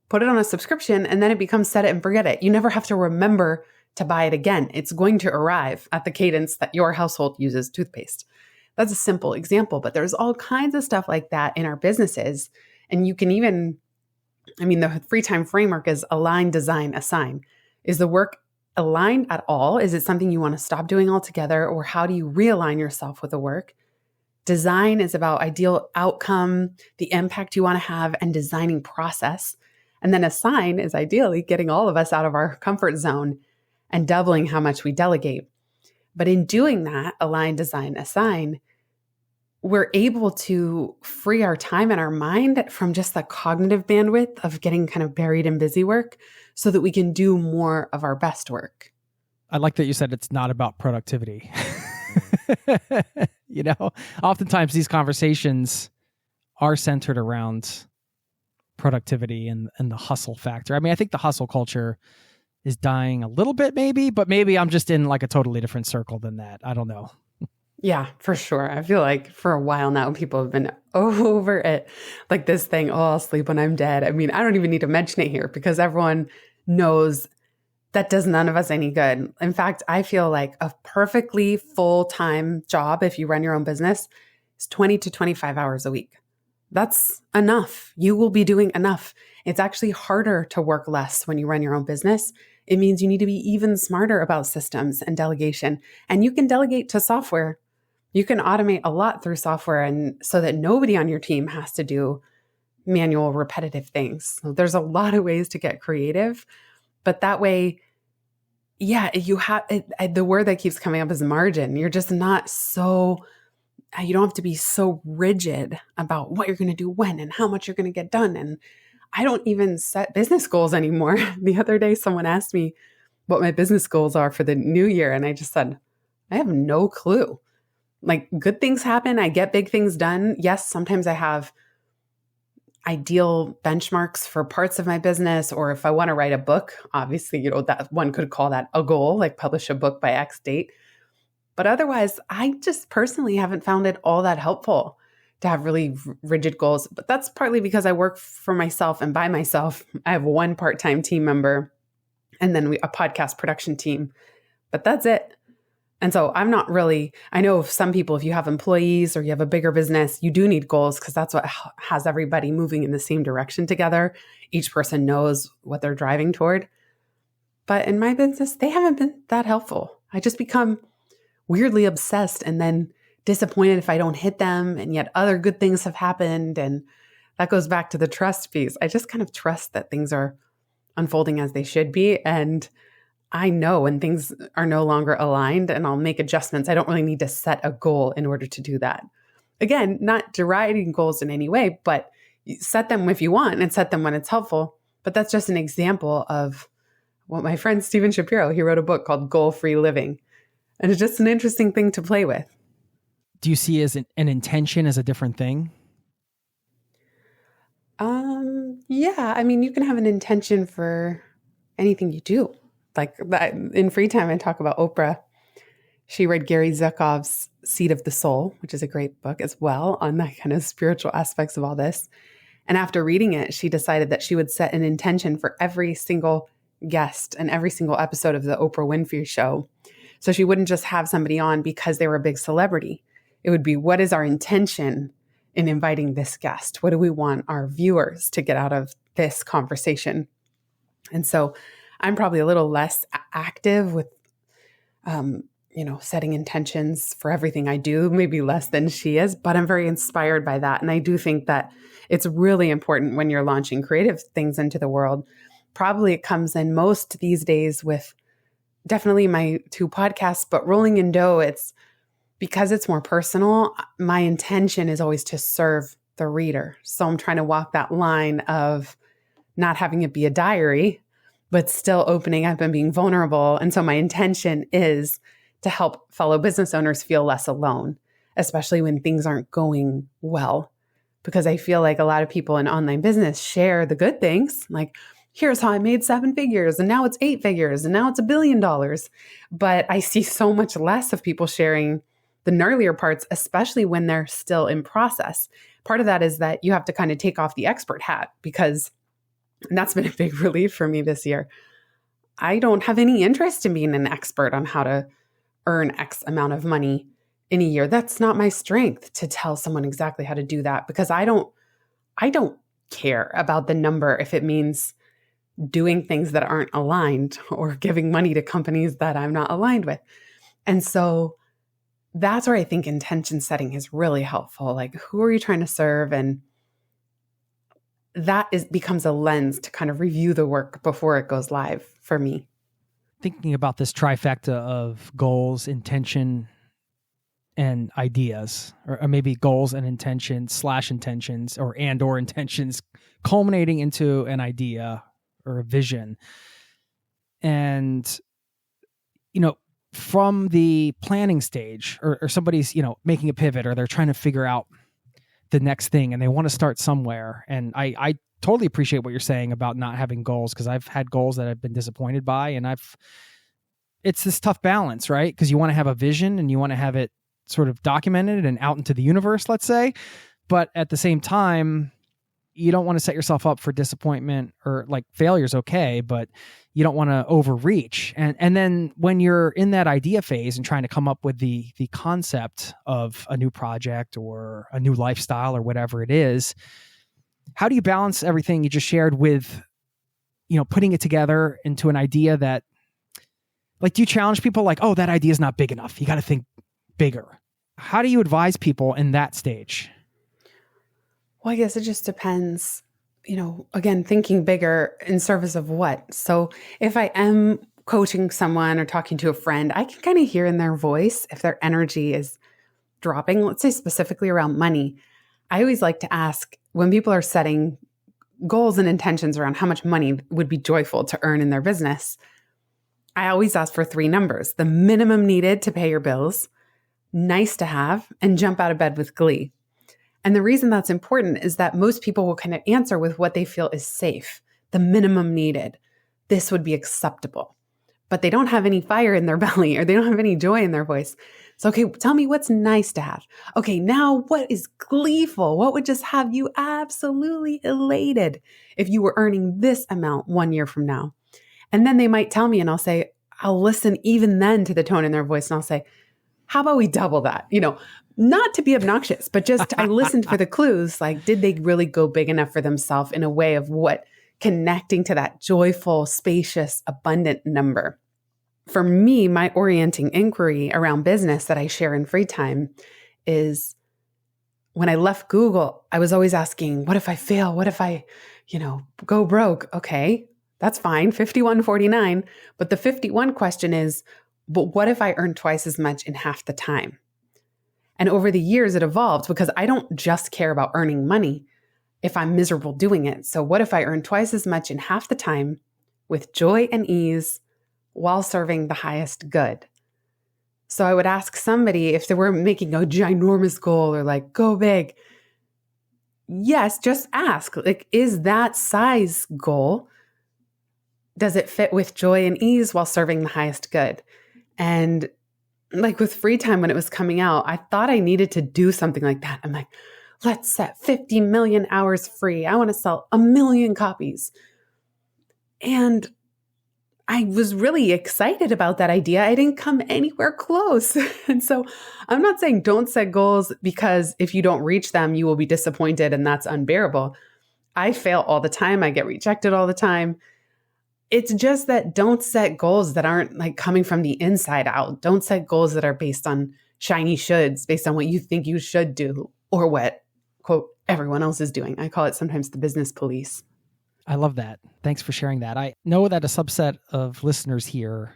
Put it on a subscription, and then it becomes set it and forget it. You never have to remember to buy it again. It's going to arrive at the cadence that your household uses toothpaste. That's a simple example, but there's all kinds of stuff like that in our businesses. And you can even, the Free Time framework is align, design, assign. Is the work aligned at all? Is it something you want to stop doing altogether? Or how do you realign yourself with the work? Design is about ideal outcome, the impact you want to have, and designing process. And then assign is ideally getting all of us out of our comfort zone and doubling how much we delegate. But in doing that, align, design, assign, we're able to free our time and our mind from just the cognitive bandwidth of getting kind of buried in busy work so that we can do more of our best work. I like that you said it's not about productivity. Oftentimes these conversations are centered around productivity and the hustle factor. I think the hustle culture is dying a little bit maybe, but maybe I'm just in like a totally different circle than that. I don't know. Yeah, for sure. I feel like for a while now, people have been over it. Like this thing, oh, I'll sleep when I'm dead. I mean, I don't even need to mention it here because everyone knows that does none of us any good. In fact, I feel like a perfectly full-time job, if you run your own business, is 20 to 25 hours a week. That's enough. You will be doing enough. It's actually harder to work less when you run your own business. It means you need to be even smarter about systems and delegation. And you can delegate to software. You can automate a lot through software and so that nobody on your team has to do manual repetitive things. So there's a lot of ways to get creative, but that way, yeah, you have the word that keeps coming up is margin. You're just not so, you don't have to be so rigid about what you're going to do when and how much you're going to get done. And I don't even set business goals anymore. The other day, someone asked me what my business goals are for the new year. And I just said, I have no clue. Like good things happen. I get big things done. Yes, sometimes I have ideal benchmarks for parts of my business, or if I want to write a book, obviously, that one could call that a goal, like publish a book by X date. But otherwise, I just personally haven't found it all that helpful to have really rigid goals. But that's partly because I work for myself and by myself. I have one part-time team member and then a podcast production team, but that's it. And so I'm not really, I know some people, if you have employees or you have a bigger business, you do need goals because that's what has everybody moving in the same direction together. Each person knows what they're driving toward. But in my business, they haven't been that helpful. I just become weirdly obsessed and then disappointed if I don't hit them. And yet other good things have happened. And that goes back to the trust piece. I just kind of trust that things are unfolding as they should be. And I know when things are no longer aligned and I'll make adjustments. I don't really need to set a goal in order to do that. Again, not deriding goals in any way, but set them if you want and set them when it's helpful. But that's just an example of what my friend Steven Shapiro, he wrote a book called Goal-Free Living. And it's just an interesting thing to play with. Do you see as an intention as a different thing? Yeah. I mean, you can have an intention for anything you do. Like that, in free time, I talk about Oprah. She read Gary Zukav's Seed of the Soul, which is a great book as well on the kind of spiritual aspects of all this. And after reading it, she decided that she would set an intention for every single guest and every single episode of the Oprah Winfrey Show. So she wouldn't just have somebody on because they were a big celebrity. It would be, what is our intention in inviting this guest? What do we want our viewers to get out of this conversation? And so I'm probably a little less active with, setting intentions for everything I do, maybe less than she is, but I'm very inspired by that. And I do think that it's really important when you're launching creative things into the world. Probably it comes in most these days with definitely my 2 podcasts, but Rolling in Dough, it's because it's more personal. My intention is always to serve the reader. So I'm trying to walk that line of not having it be a diary, but still opening up and being vulnerable. And so my intention is to help fellow business owners feel less alone, especially when things aren't going well. Because I feel like a lot of people in online business share the good things, like, here's how I made 7 figures, and now it's 8 figures, and now it's $1 billion. But I see so much less of people sharing the gnarlier parts, especially when they're still in process. Part of that is that you have to kind of take off the expert hat because that's been a big relief for me this year. I don't have any interest in being an expert on how to earn X amount of money in a year. That's not my strength to tell someone exactly how to do that because I don't care about the number if it means doing things that aren't aligned or giving money to companies that I'm not aligned with. And so that's where I think intention setting is really helpful. Like, who are you trying to serve? And that becomes a lens to kind of review the work before it goes live for me. Thinking about this trifecta of goals, intention, and ideas, or maybe goals and intentions / intentions or intentions culminating into an idea or a vision. And, from the planning stage or somebody's, making a pivot or they're trying to figure out the next thing and they want to start somewhere. And I totally appreciate what you're saying about not having goals because I've had goals that I've been disappointed by and it's this tough balance, right? Because you want to have a vision and you want to have it sort of documented and out into the universe, let's say. But at the same time, you don't want to set yourself up for disappointment, or like failure is okay, but you don't want to overreach. And then when you're in that idea phase and trying to come up with the concept of a new project or a new lifestyle or whatever it is, how do you balance everything you just shared with, putting it together into an idea that, like, do you challenge people like, oh, that idea is not big enough, you got to think bigger? How do you advise people in that stage? Well, I guess it just depends, again, thinking bigger in service of what? So if I am coaching someone or talking to a friend, I can kind of hear in their voice if their energy is dropping, let's say specifically around money. I always like to ask when people are setting goals and intentions around how much money would be joyful to earn in their business. I always ask for 3 numbers: the minimum needed to pay your bills, nice to have, and jump out of bed with glee. And the reason that's important is that most people will kind of answer with what they feel is safe, the minimum needed. This would be acceptable. But they don't have any fire in their belly, or they don't have any joy in their voice. So, okay, tell me what's nice to have. Okay, now what is gleeful? What would just have you absolutely elated if you were earning this amount 1 year from now? And then they might tell me, and I'll listen even then to the tone in their voice, and I'll say, how about we double that? Not to be obnoxious, but just I listened for the clues. Like, did they really go big enough for themselves in a way of what connecting to that joyful, spacious, abundant number? For me, my orienting inquiry around business that I share in free time is when I left Google, I was always asking, what if I fail? What if I, go broke? Okay, that's fine, 51.49. But the 51 question is, but what if I earn twice as much in half the time? And over the years, it evolved because I don't just care about earning money if I'm miserable doing it. So what if I earn twice as much in half the time with joy and ease while serving the highest good? So I would ask somebody if they were making a ginormous goal or like, go big. Yes, just ask, like, is that size goal, does it fit with joy and ease while serving the highest good? And like with free time, when it was coming out, I thought I needed to do something like that. I'm like, let's set 50 million hours free. I want to sell 1 million copies. And I was really excited about that idea. I didn't come anywhere close. And so I'm not saying don't set goals, because if you don't reach them, you will be disappointed and that's unbearable. I fail all the time. I get rejected all the time. It's just that don't set goals that aren't like coming from the inside out. Don't set goals that are based on shiny shoulds, based on what you think you should do or what, quote, everyone else is doing. I call it sometimes the business police. I love that. Thanks for sharing that. I know that a subset of listeners here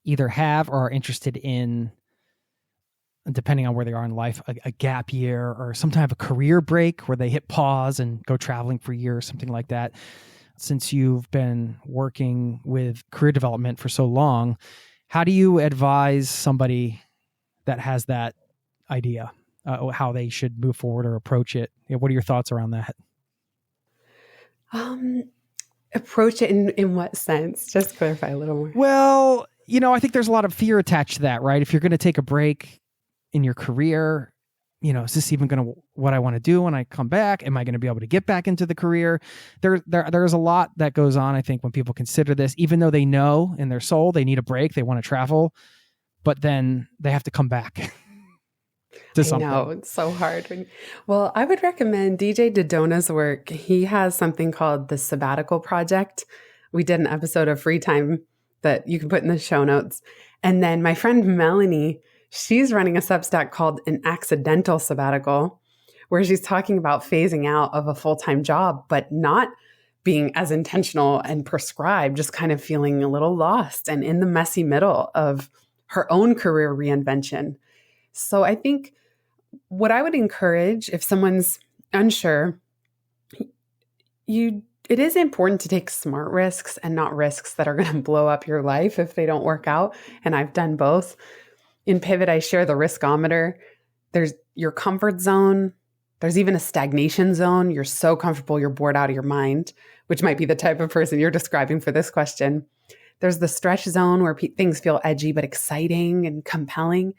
either have or are interested in, depending on where they are in life, a gap year or some type of career break where they hit pause and go traveling for a year or something like that. Since you've been working with career development for so long, how do you advise somebody that has that idea, how they should move forward or approach it? What are your thoughts around that? Approach it in what sense? Just clarify a little more. Well, I think there's a lot of fear attached to that, right? If you're going to take a break in your career, is this even going to what I want to do when I come back? Am I going to be able to get back into the career? There's a lot that goes on, I think, when people consider this, even though they know in their soul they need a break, they want to travel, but then they have to come back to something. I know, it's so hard. Well, I would recommend DJ Dodona's work. He has something called the Sabbatical Project. We did an episode of Free Time that you can put in the show notes. And then my friend Melanie, she's running a Substack called An Accidental Sabbatical, where she's talking about phasing out of a full-time job, but not being as intentional and prescribed, just kind of feeling a little lost and in the messy middle of her own career reinvention. So I think what I would encourage if someone's unsure, it is important to take smart risks and not risks that are going to blow up your life if they don't work out. And I've done both. In Pivot, I share the riskometer. There's your comfort zone. There's even a stagnation zone. You're so comfortable, you're bored out of your mind, which might be the type of person you're describing for this question. There's the stretch zone where things feel edgy but exciting and compelling.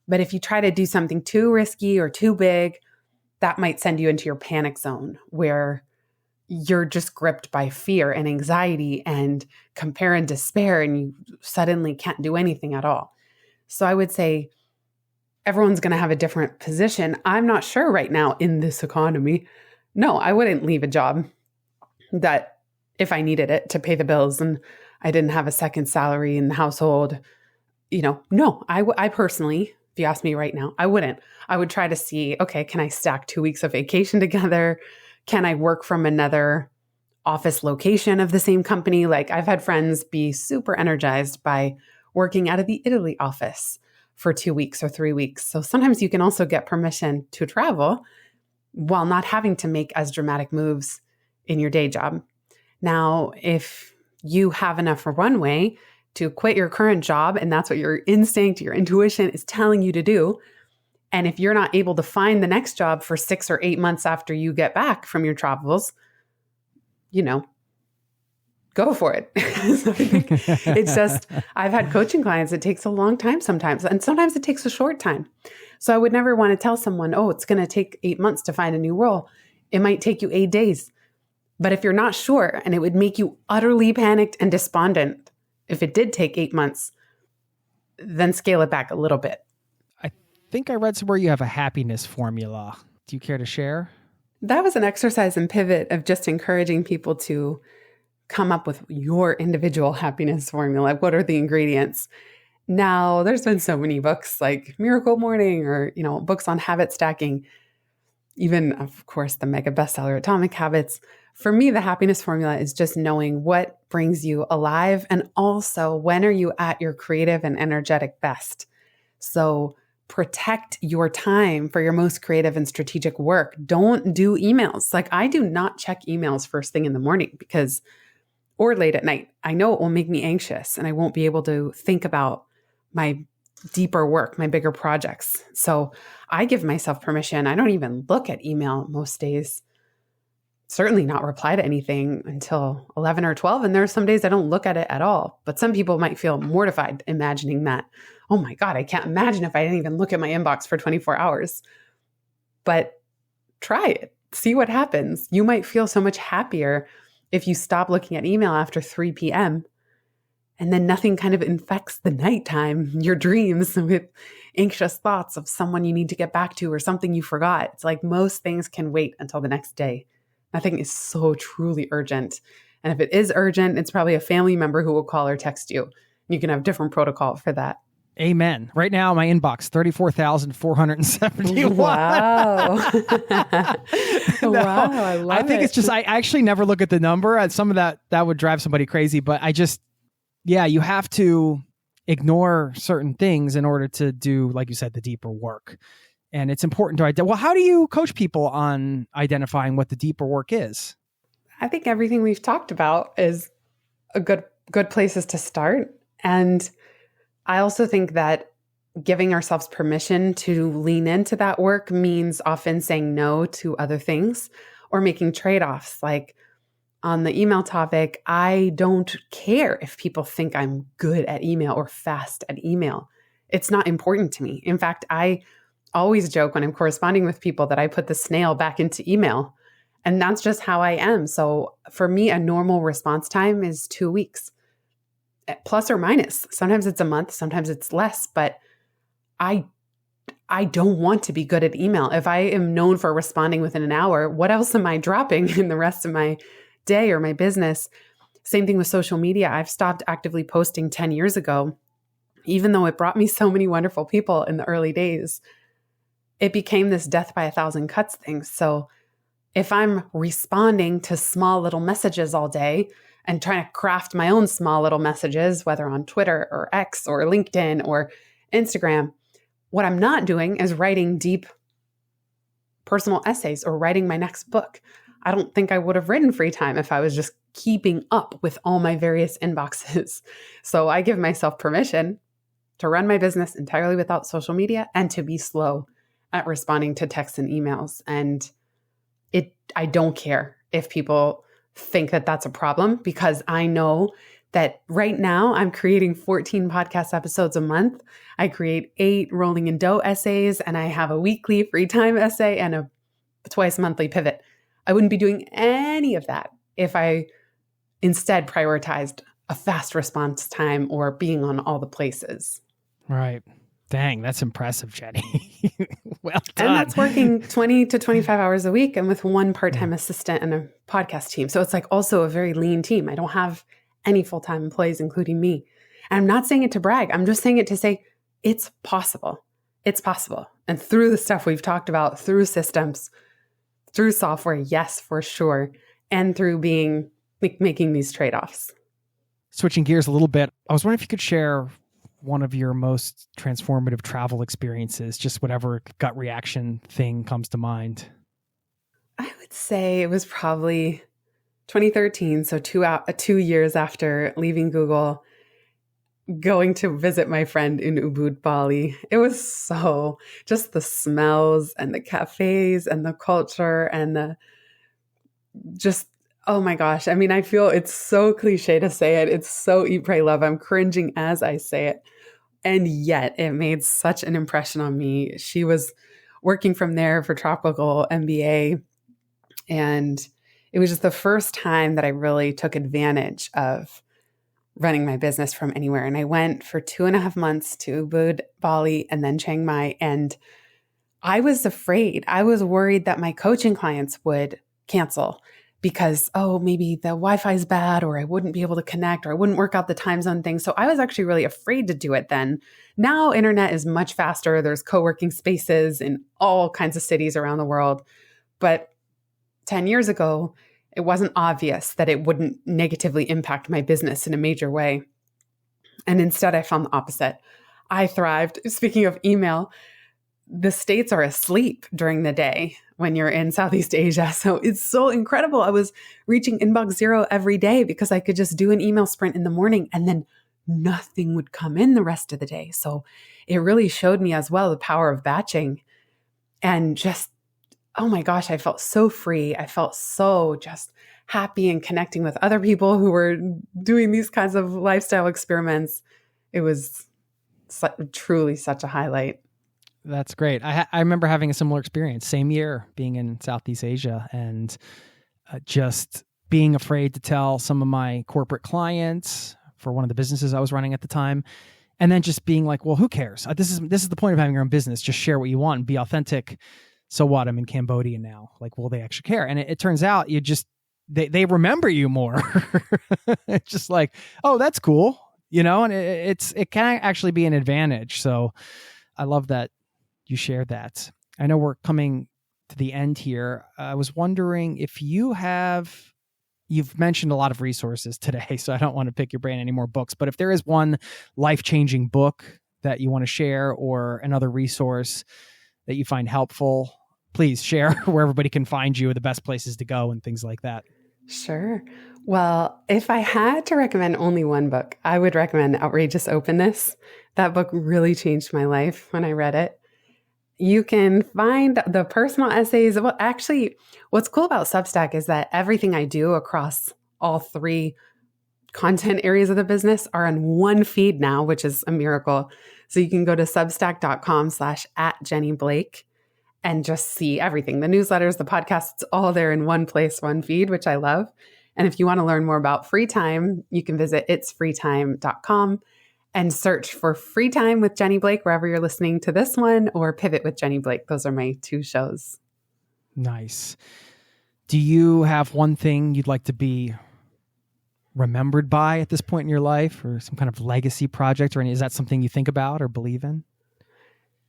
But if you try to do something too risky or too big, that might send you into your panic zone where you're just gripped by fear and anxiety and compare and despair, and you suddenly can't do anything at all. So I would say everyone's going to have a different position. I'm not sure right now in this economy. No, I wouldn't leave a job that if I needed it to pay the bills and I didn't have a second salary in the household, no, I personally, if you ask me right now, I wouldn't. I would try to see, okay, can I stack 2 weeks of vacation together? Can I work from another office location of the same company? Like I've had friends be super energized by working out of the Italy office for 2 weeks or 3 weeks. So sometimes you can also get permission to travel while not having to make as dramatic moves in your day job. Now, if you have enough runway to quit your current job, and that's what your instinct, your intuition is telling you to do, and if you're not able to find the next job for 6 or 8 months after you get back from your travels, go for it. So I think it's just, I've had coaching clients, it takes a long time sometimes, and sometimes it takes a short time. So I would never want to tell someone, oh, it's going to take 8 months to find a new role. It might take you 8 days. But if you're not sure, and it would make you utterly panicked and despondent if it did take 8 months, then scale it back a little bit. I think I read somewhere you have a happiness formula. Do you care to share? That was an exercise in Pivot of just encouraging people to come up with your individual happiness formula. What are the ingredients? Now, there's been so many books like Miracle Morning or, books on habit stacking, even, of course, the mega bestseller Atomic Habits. For me, the happiness formula is just knowing what brings you alive and also when are you at your creative and energetic best. So protect your time for your most creative and strategic work. Don't do emails. Like I do not check emails first thing in the morning or late at night. I know it will make me anxious and I won't be able to think about my deeper work, my bigger projects. So I give myself permission. I don't even look at email most days. Certainly not reply to anything until 11 or 12. And there are some days I don't look at it at all. But some people might feel mortified imagining that, oh my God, I can't imagine if I didn't even look at my inbox for 24 hours. But try it. See what happens. You might feel so much happier if you stop looking at email after 3 p.m. and then nothing kind of infects the nighttime, your dreams with anxious thoughts of someone you need to get back to or something you forgot. It's like most things can wait until the next day. Nothing is so truly urgent. And if it is urgent, it's probably a family member who will call or text you. You can have different protocol for that. Amen. Right now, my inbox, 34,471. Wow. Wow, I love it. I think it's just, I actually never look at the number. And some of that would drive somebody crazy. But you have to ignore certain things in order to do, like you said, the deeper work. And it's important to identify. Well, how do you coach people on identifying what the deeper work is? I think everything we've talked about is a good places to start. And I also think that giving ourselves permission to lean into that work means often saying no to other things or making trade-offs. Like on the email topic, I don't care if people think I'm good at email or fast at email. It's not important to me. In fact, I always joke when I'm corresponding with people that I put the snail back into email. And that's just how I am. So for me, a normal response time is 2 weeks, plus or minus. Sometimes it's a month, sometimes it's less, but I don't want to be good at email. If I am known for responding within an hour, what else am I dropping in the rest of my day or my business? Same thing with social media. I've stopped actively posting 10 years ago, even though it brought me so many wonderful people in the early days. It became this death by 1,000 cuts thing. So if I'm responding to small little messages all day and trying to craft my own small little messages, whether on Twitter or X or LinkedIn or Instagram, what I'm not doing is writing deep personal essays or writing my next book. I don't think I would have written free time if I was just keeping up with all my various inboxes. So I give myself permission to run my business entirely without social media and to be slow at responding to texts and emails. And I don't care if people think that that's a problem, because I know that right now I'm creating 14 podcast episodes a month. I create 8 rolling in dough essays, and I have a weekly free time essay and a twice monthly pivot. I wouldn't be doing any of that if I instead prioritized a fast response time or being on all the places. Right. Dang, that's impressive, Jenny. Well done. And that's working 20 to 25 hours a week and with one part-time assistant and a podcast team. So it's like also a very lean team. I don't have any full-time employees, including me. And I'm not saying it to brag. I'm just saying it to say it's possible. It's possible. And through the stuff we've talked about, through systems, through software, yes, for sure. And through making these trade-offs. Switching gears a little bit, I was wondering if you could share one of your most transformative travel experiences, just whatever gut reaction thing comes to mind. I would say it was probably 2013, so 2 years after leaving Google, going to visit my friend in Ubud, Bali. It was so just the smells and the cafes and the culture and the just, oh my gosh. I mean, I feel it's so cliche to say it. It's so eat, pray, love. I'm cringing as I say it. And yet it made such an impression on me. She was working from there for Tropical MBA. And it was just the first time that I really took advantage of running my business from anywhere. And I went for 2.5 months to Ubud, Bali, and then Chiang Mai. And I was afraid. I was worried that my coaching clients would cancel because, oh, maybe the Wi-Fi is bad, or I wouldn't be able to connect, or I wouldn't work out the time zone thing. So I was actually really afraid to do it then. Now internet is much faster. There's co-working spaces in all kinds of cities around the world. But 10 years ago, it wasn't obvious that it wouldn't negatively impact my business in a major way. And instead, I found the opposite. I thrived. Speaking of email, the states are asleep during the day when you're in Southeast Asia. So it's so incredible. I was reaching inbox zero every day because I could just do an email sprint in the morning and then nothing would come in the rest of the day. So it really showed me as well the power of batching and just, oh my gosh, I felt so free. I felt so just happy and connecting with other people who were doing these kinds of lifestyle experiments. It was truly such a highlight. That's great. I remember having a similar experience, same year, being in Southeast Asia and just being afraid to tell some of my corporate clients for one of the businesses I was running at the time. And then just being like, well, who cares? This is the point of having your own business. Just share what you want and be authentic. So what? I'm in Cambodia now. Like, will they actually care? And it turns out they remember you more. It's just like, oh, that's cool. And it can actually be an advantage. So I love that you shared that. I know we're coming to the end here. I was wondering if you've mentioned a lot of resources today, so I don't want to pick your brain any more books, but if there is one life-changing book that you want to share or another resource that you find helpful, please share where everybody can find you, the best places to go and things like that. Sure. Well, if I had to recommend only one book, I would recommend Outrageous Openness. That book really changed my life when I read it. You can find the personal essays. Well, actually, what's cool about Substack is that everything I do across all 3 content areas of the business are on one feed now, which is a miracle. So you can go to substack.com/@JennyBlake and just see everything. The newsletters, the podcasts, it's all there in one place, one feed, which I love. And if you want to learn more about free time, you can visit itsfreetime.com and search for Free Time with Jenny Blake wherever you're listening to this one, or Pivot with Jenny Blake. Those are my 2 shows. Nice. Do you have one thing you'd like to be remembered by at this point in your life, or some kind of legacy project, or is that something you think about or believe in?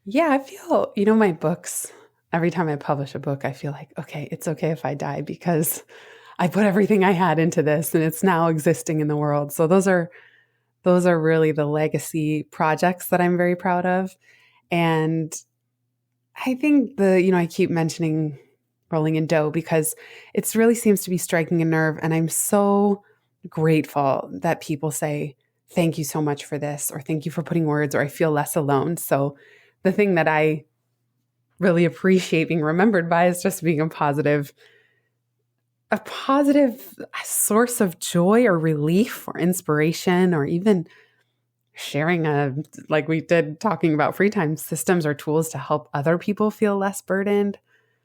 Yeah, I feel, my books, every time I publish a book, I feel like, okay, it's okay if I die because I put everything I had into this and it's now existing in the world. So those are really the legacy projects that I'm very proud of. And I think I keep mentioning rolling in dough because it really seems to be striking a nerve. And I'm so grateful that people say, thank you so much for this, or thank you for putting words, or I feel less alone. So the thing that I really appreciate being remembered by is just being a positive a positive source of joy or relief or inspiration, or even sharing like we did talking about free time systems or tools to help other people feel less burdened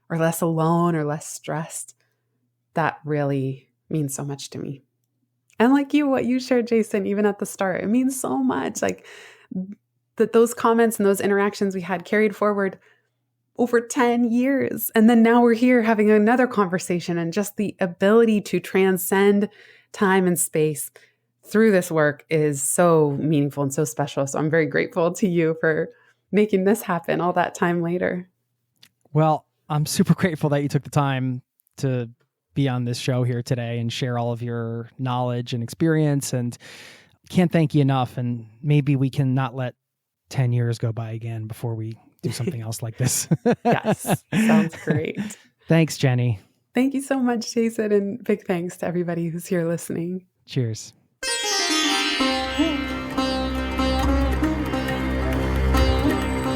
or less alone or less stressed. That really means so much to me. And like what you shared, Jason, even at the start, it means so much. Like that those comments and those interactions we had carried forward over 10 years. And then now we're here having another conversation, and just the ability to transcend time and space through this work is so meaningful and so special. So I'm very grateful to you for making this happen all that time later. Well, I'm super grateful that you took the time to be on this show here today and share all of your knowledge and experience, and can't thank you enough. And maybe we can not let 10 years go by again before we do something else like this. Yes, sounds great. Thanks, Jenny. Thank you so much, Jason, and big thanks to everybody who's here listening. Cheers.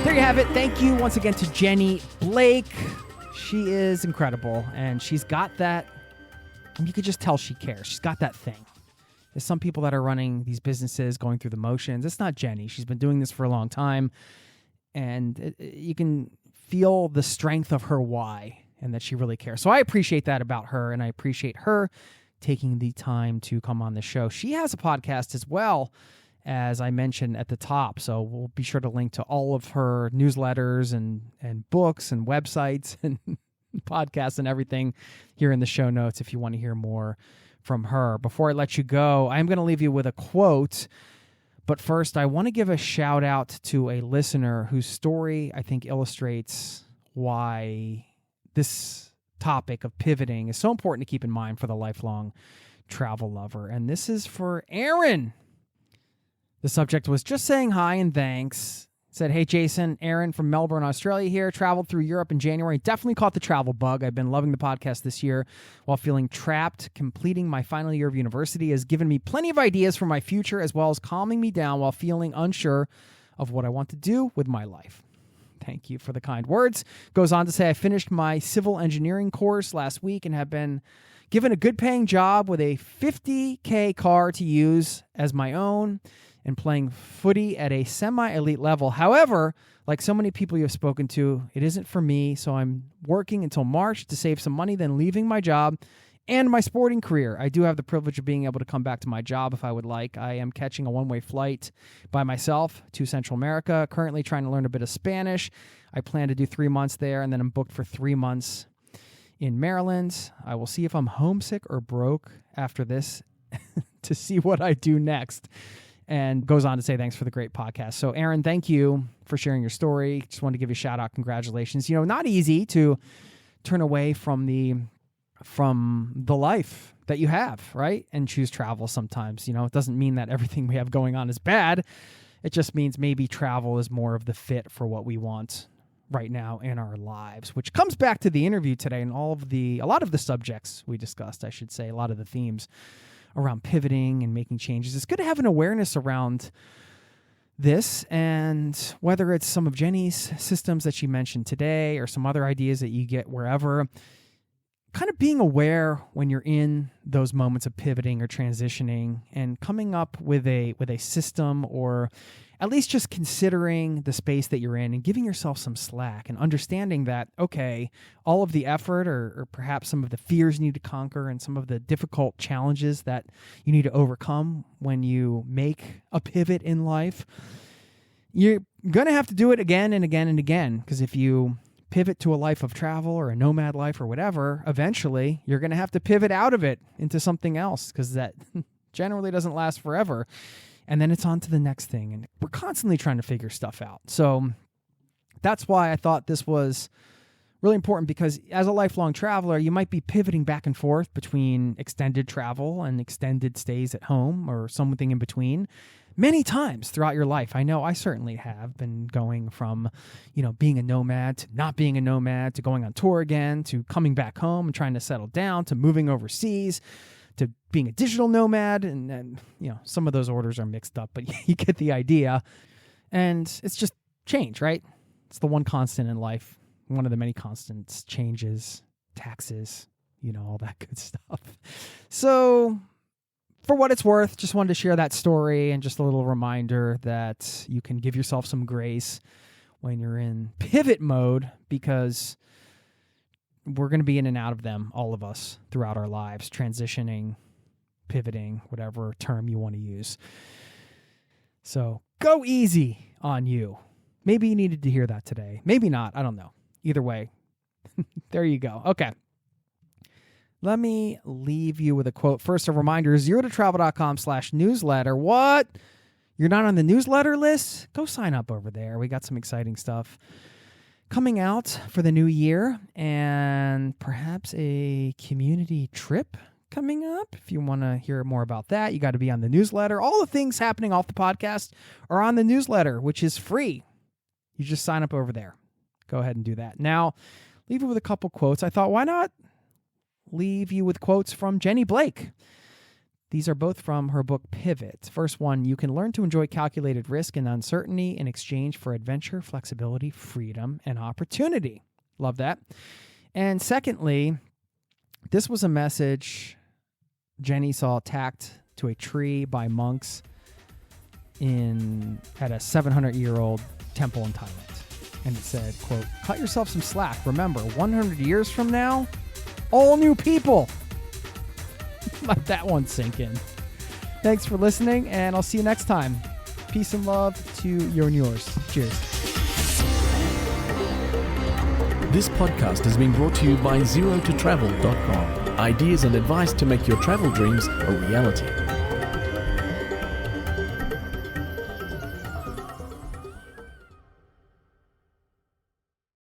There you have it. Thank you once again to Jenny Blake. She is incredible, and she's got that, and you could just tell she cares. She's got that thing. There's some people that are running these businesses going through the motions. It's not Jenny. She's been doing this for a long time, and you can feel the strength of her why and that she really cares. So I appreciate that about her, and I appreciate her taking the time to come on the show. She has a podcast as well, as I mentioned at the top. So we'll be sure to link to all of her newsletters and books and websites and podcasts and everything here in the show notes if you want to hear more from her. Before I let you go, I'm going to leave you with a quote. But first, I want to give a shout out to a listener whose story I think illustrates why this topic of pivoting is so important to keep in mind for the lifelong travel lover. And this is for Aaron. The subject was just saying hi and thanks. Said, hey, Jason, Aaron from Melbourne, Australia here. Traveled through Europe in January. Definitely caught the travel bug. I've been loving the podcast this year while feeling trapped. Completing my final year of university has given me plenty of ideas for my future, as well as calming me down while feeling unsure of what I want to do with my life. Thank you for the kind words. Goes on to say, I finished my civil engineering course last week and have been given a good paying job with a $50K car to use as my own, and playing footy at a semi-elite level. However, like so many people you have spoken to, it isn't for me, so I'm working until March to save some money, then leaving my job and my sporting career. I do have the privilege of being able to come back to my job if I would like. I am catching a one-way flight by myself to Central America, currently trying to learn a bit of Spanish. I plan to do 3 months there, and then I'm booked for 3 months in Maryland. I will see if I'm homesick or broke after this to see what I do next. And goes on to say, thanks for the great podcast. So, Aaron, thank you for sharing your story. Just wanted to give you a shout out. Congratulations. You know, not easy to turn away from the life that you have, right? And choose travel sometimes. You know, it doesn't mean that everything we have going on is bad. It just means maybe travel is more of the fit for what we want right now in our lives, which comes back to the interview today and a lot of the subjects we discussed, I should say, a lot of the themes around pivoting and making changes. It's good to have an awareness around this, and whether it's some of Jenny's systems that she mentioned today or some other ideas that you get wherever, kind of being aware when you're in those moments of pivoting or transitioning and coming up with a system, or at least just considering the space that you're in and giving yourself some slack and understanding that, okay, all of the effort or perhaps some of the fears you need to conquer and some of the difficult challenges that you need to overcome when you make a pivot in life, you're going to have to do it again and again and again. Because if you pivot to a life of travel or a nomad life or whatever, eventually you're going to have to pivot out of it into something else, because that generally doesn't last forever. And then it's on to the next thing. And we're constantly trying to figure stuff out. So that's why I thought this was really important, because as a lifelong traveler, you might be pivoting back and forth between extended travel and extended stays at home or something in between many times throughout your life. I know I certainly have been going from, being a nomad to not being a nomad, to going on tour again, to coming back home and trying to settle down, to moving overseas, to being a digital nomad. And some of those orders are mixed up, but you get the idea. And it's just change, right? It's the one constant in life. One of the many constants: changes, taxes, all that good stuff. So for what it's worth, just wanted to share that story and just a little reminder that you can give yourself some grace when you're in pivot mode, because we're going to be in and out of them, all of us, throughout our lives, transitioning, pivoting, whatever term you want to use. So go easy on you. Maybe you needed to hear that today. Maybe not. I don't know. Either way, there you go. Okay. Let me leave you with a quote. First, a reminder, zerototravel.com/newsletter. What? You're not on the newsletter list? Go sign up over there. We got some exciting stuff coming out for the new year, and perhaps a community trip coming up. If you want to hear more about that, you got to be on the newsletter. All the things happening off the podcast are on the newsletter, which is free. You just sign up over there. Go ahead and do that. Now, leave it with a couple quotes. I thought, why not leave you with quotes from Jenny Blake? These are both from her book, Pivot. First one, you can learn to enjoy calculated risk and uncertainty in exchange for adventure, flexibility, freedom, and opportunity. Love that. And secondly, this was a message Jenny saw tacked to a tree by monks at a 700-year-old temple in Thailand. And it said, quote, cut yourself some slack. Remember, 100 years from now, all new people. Let that one sink in. Thanks for listening, and I'll see you next time. Peace and love to you and yours. Cheers. This podcast has been brought to you by zerototravel.com. Ideas and advice to make your travel dreams a reality.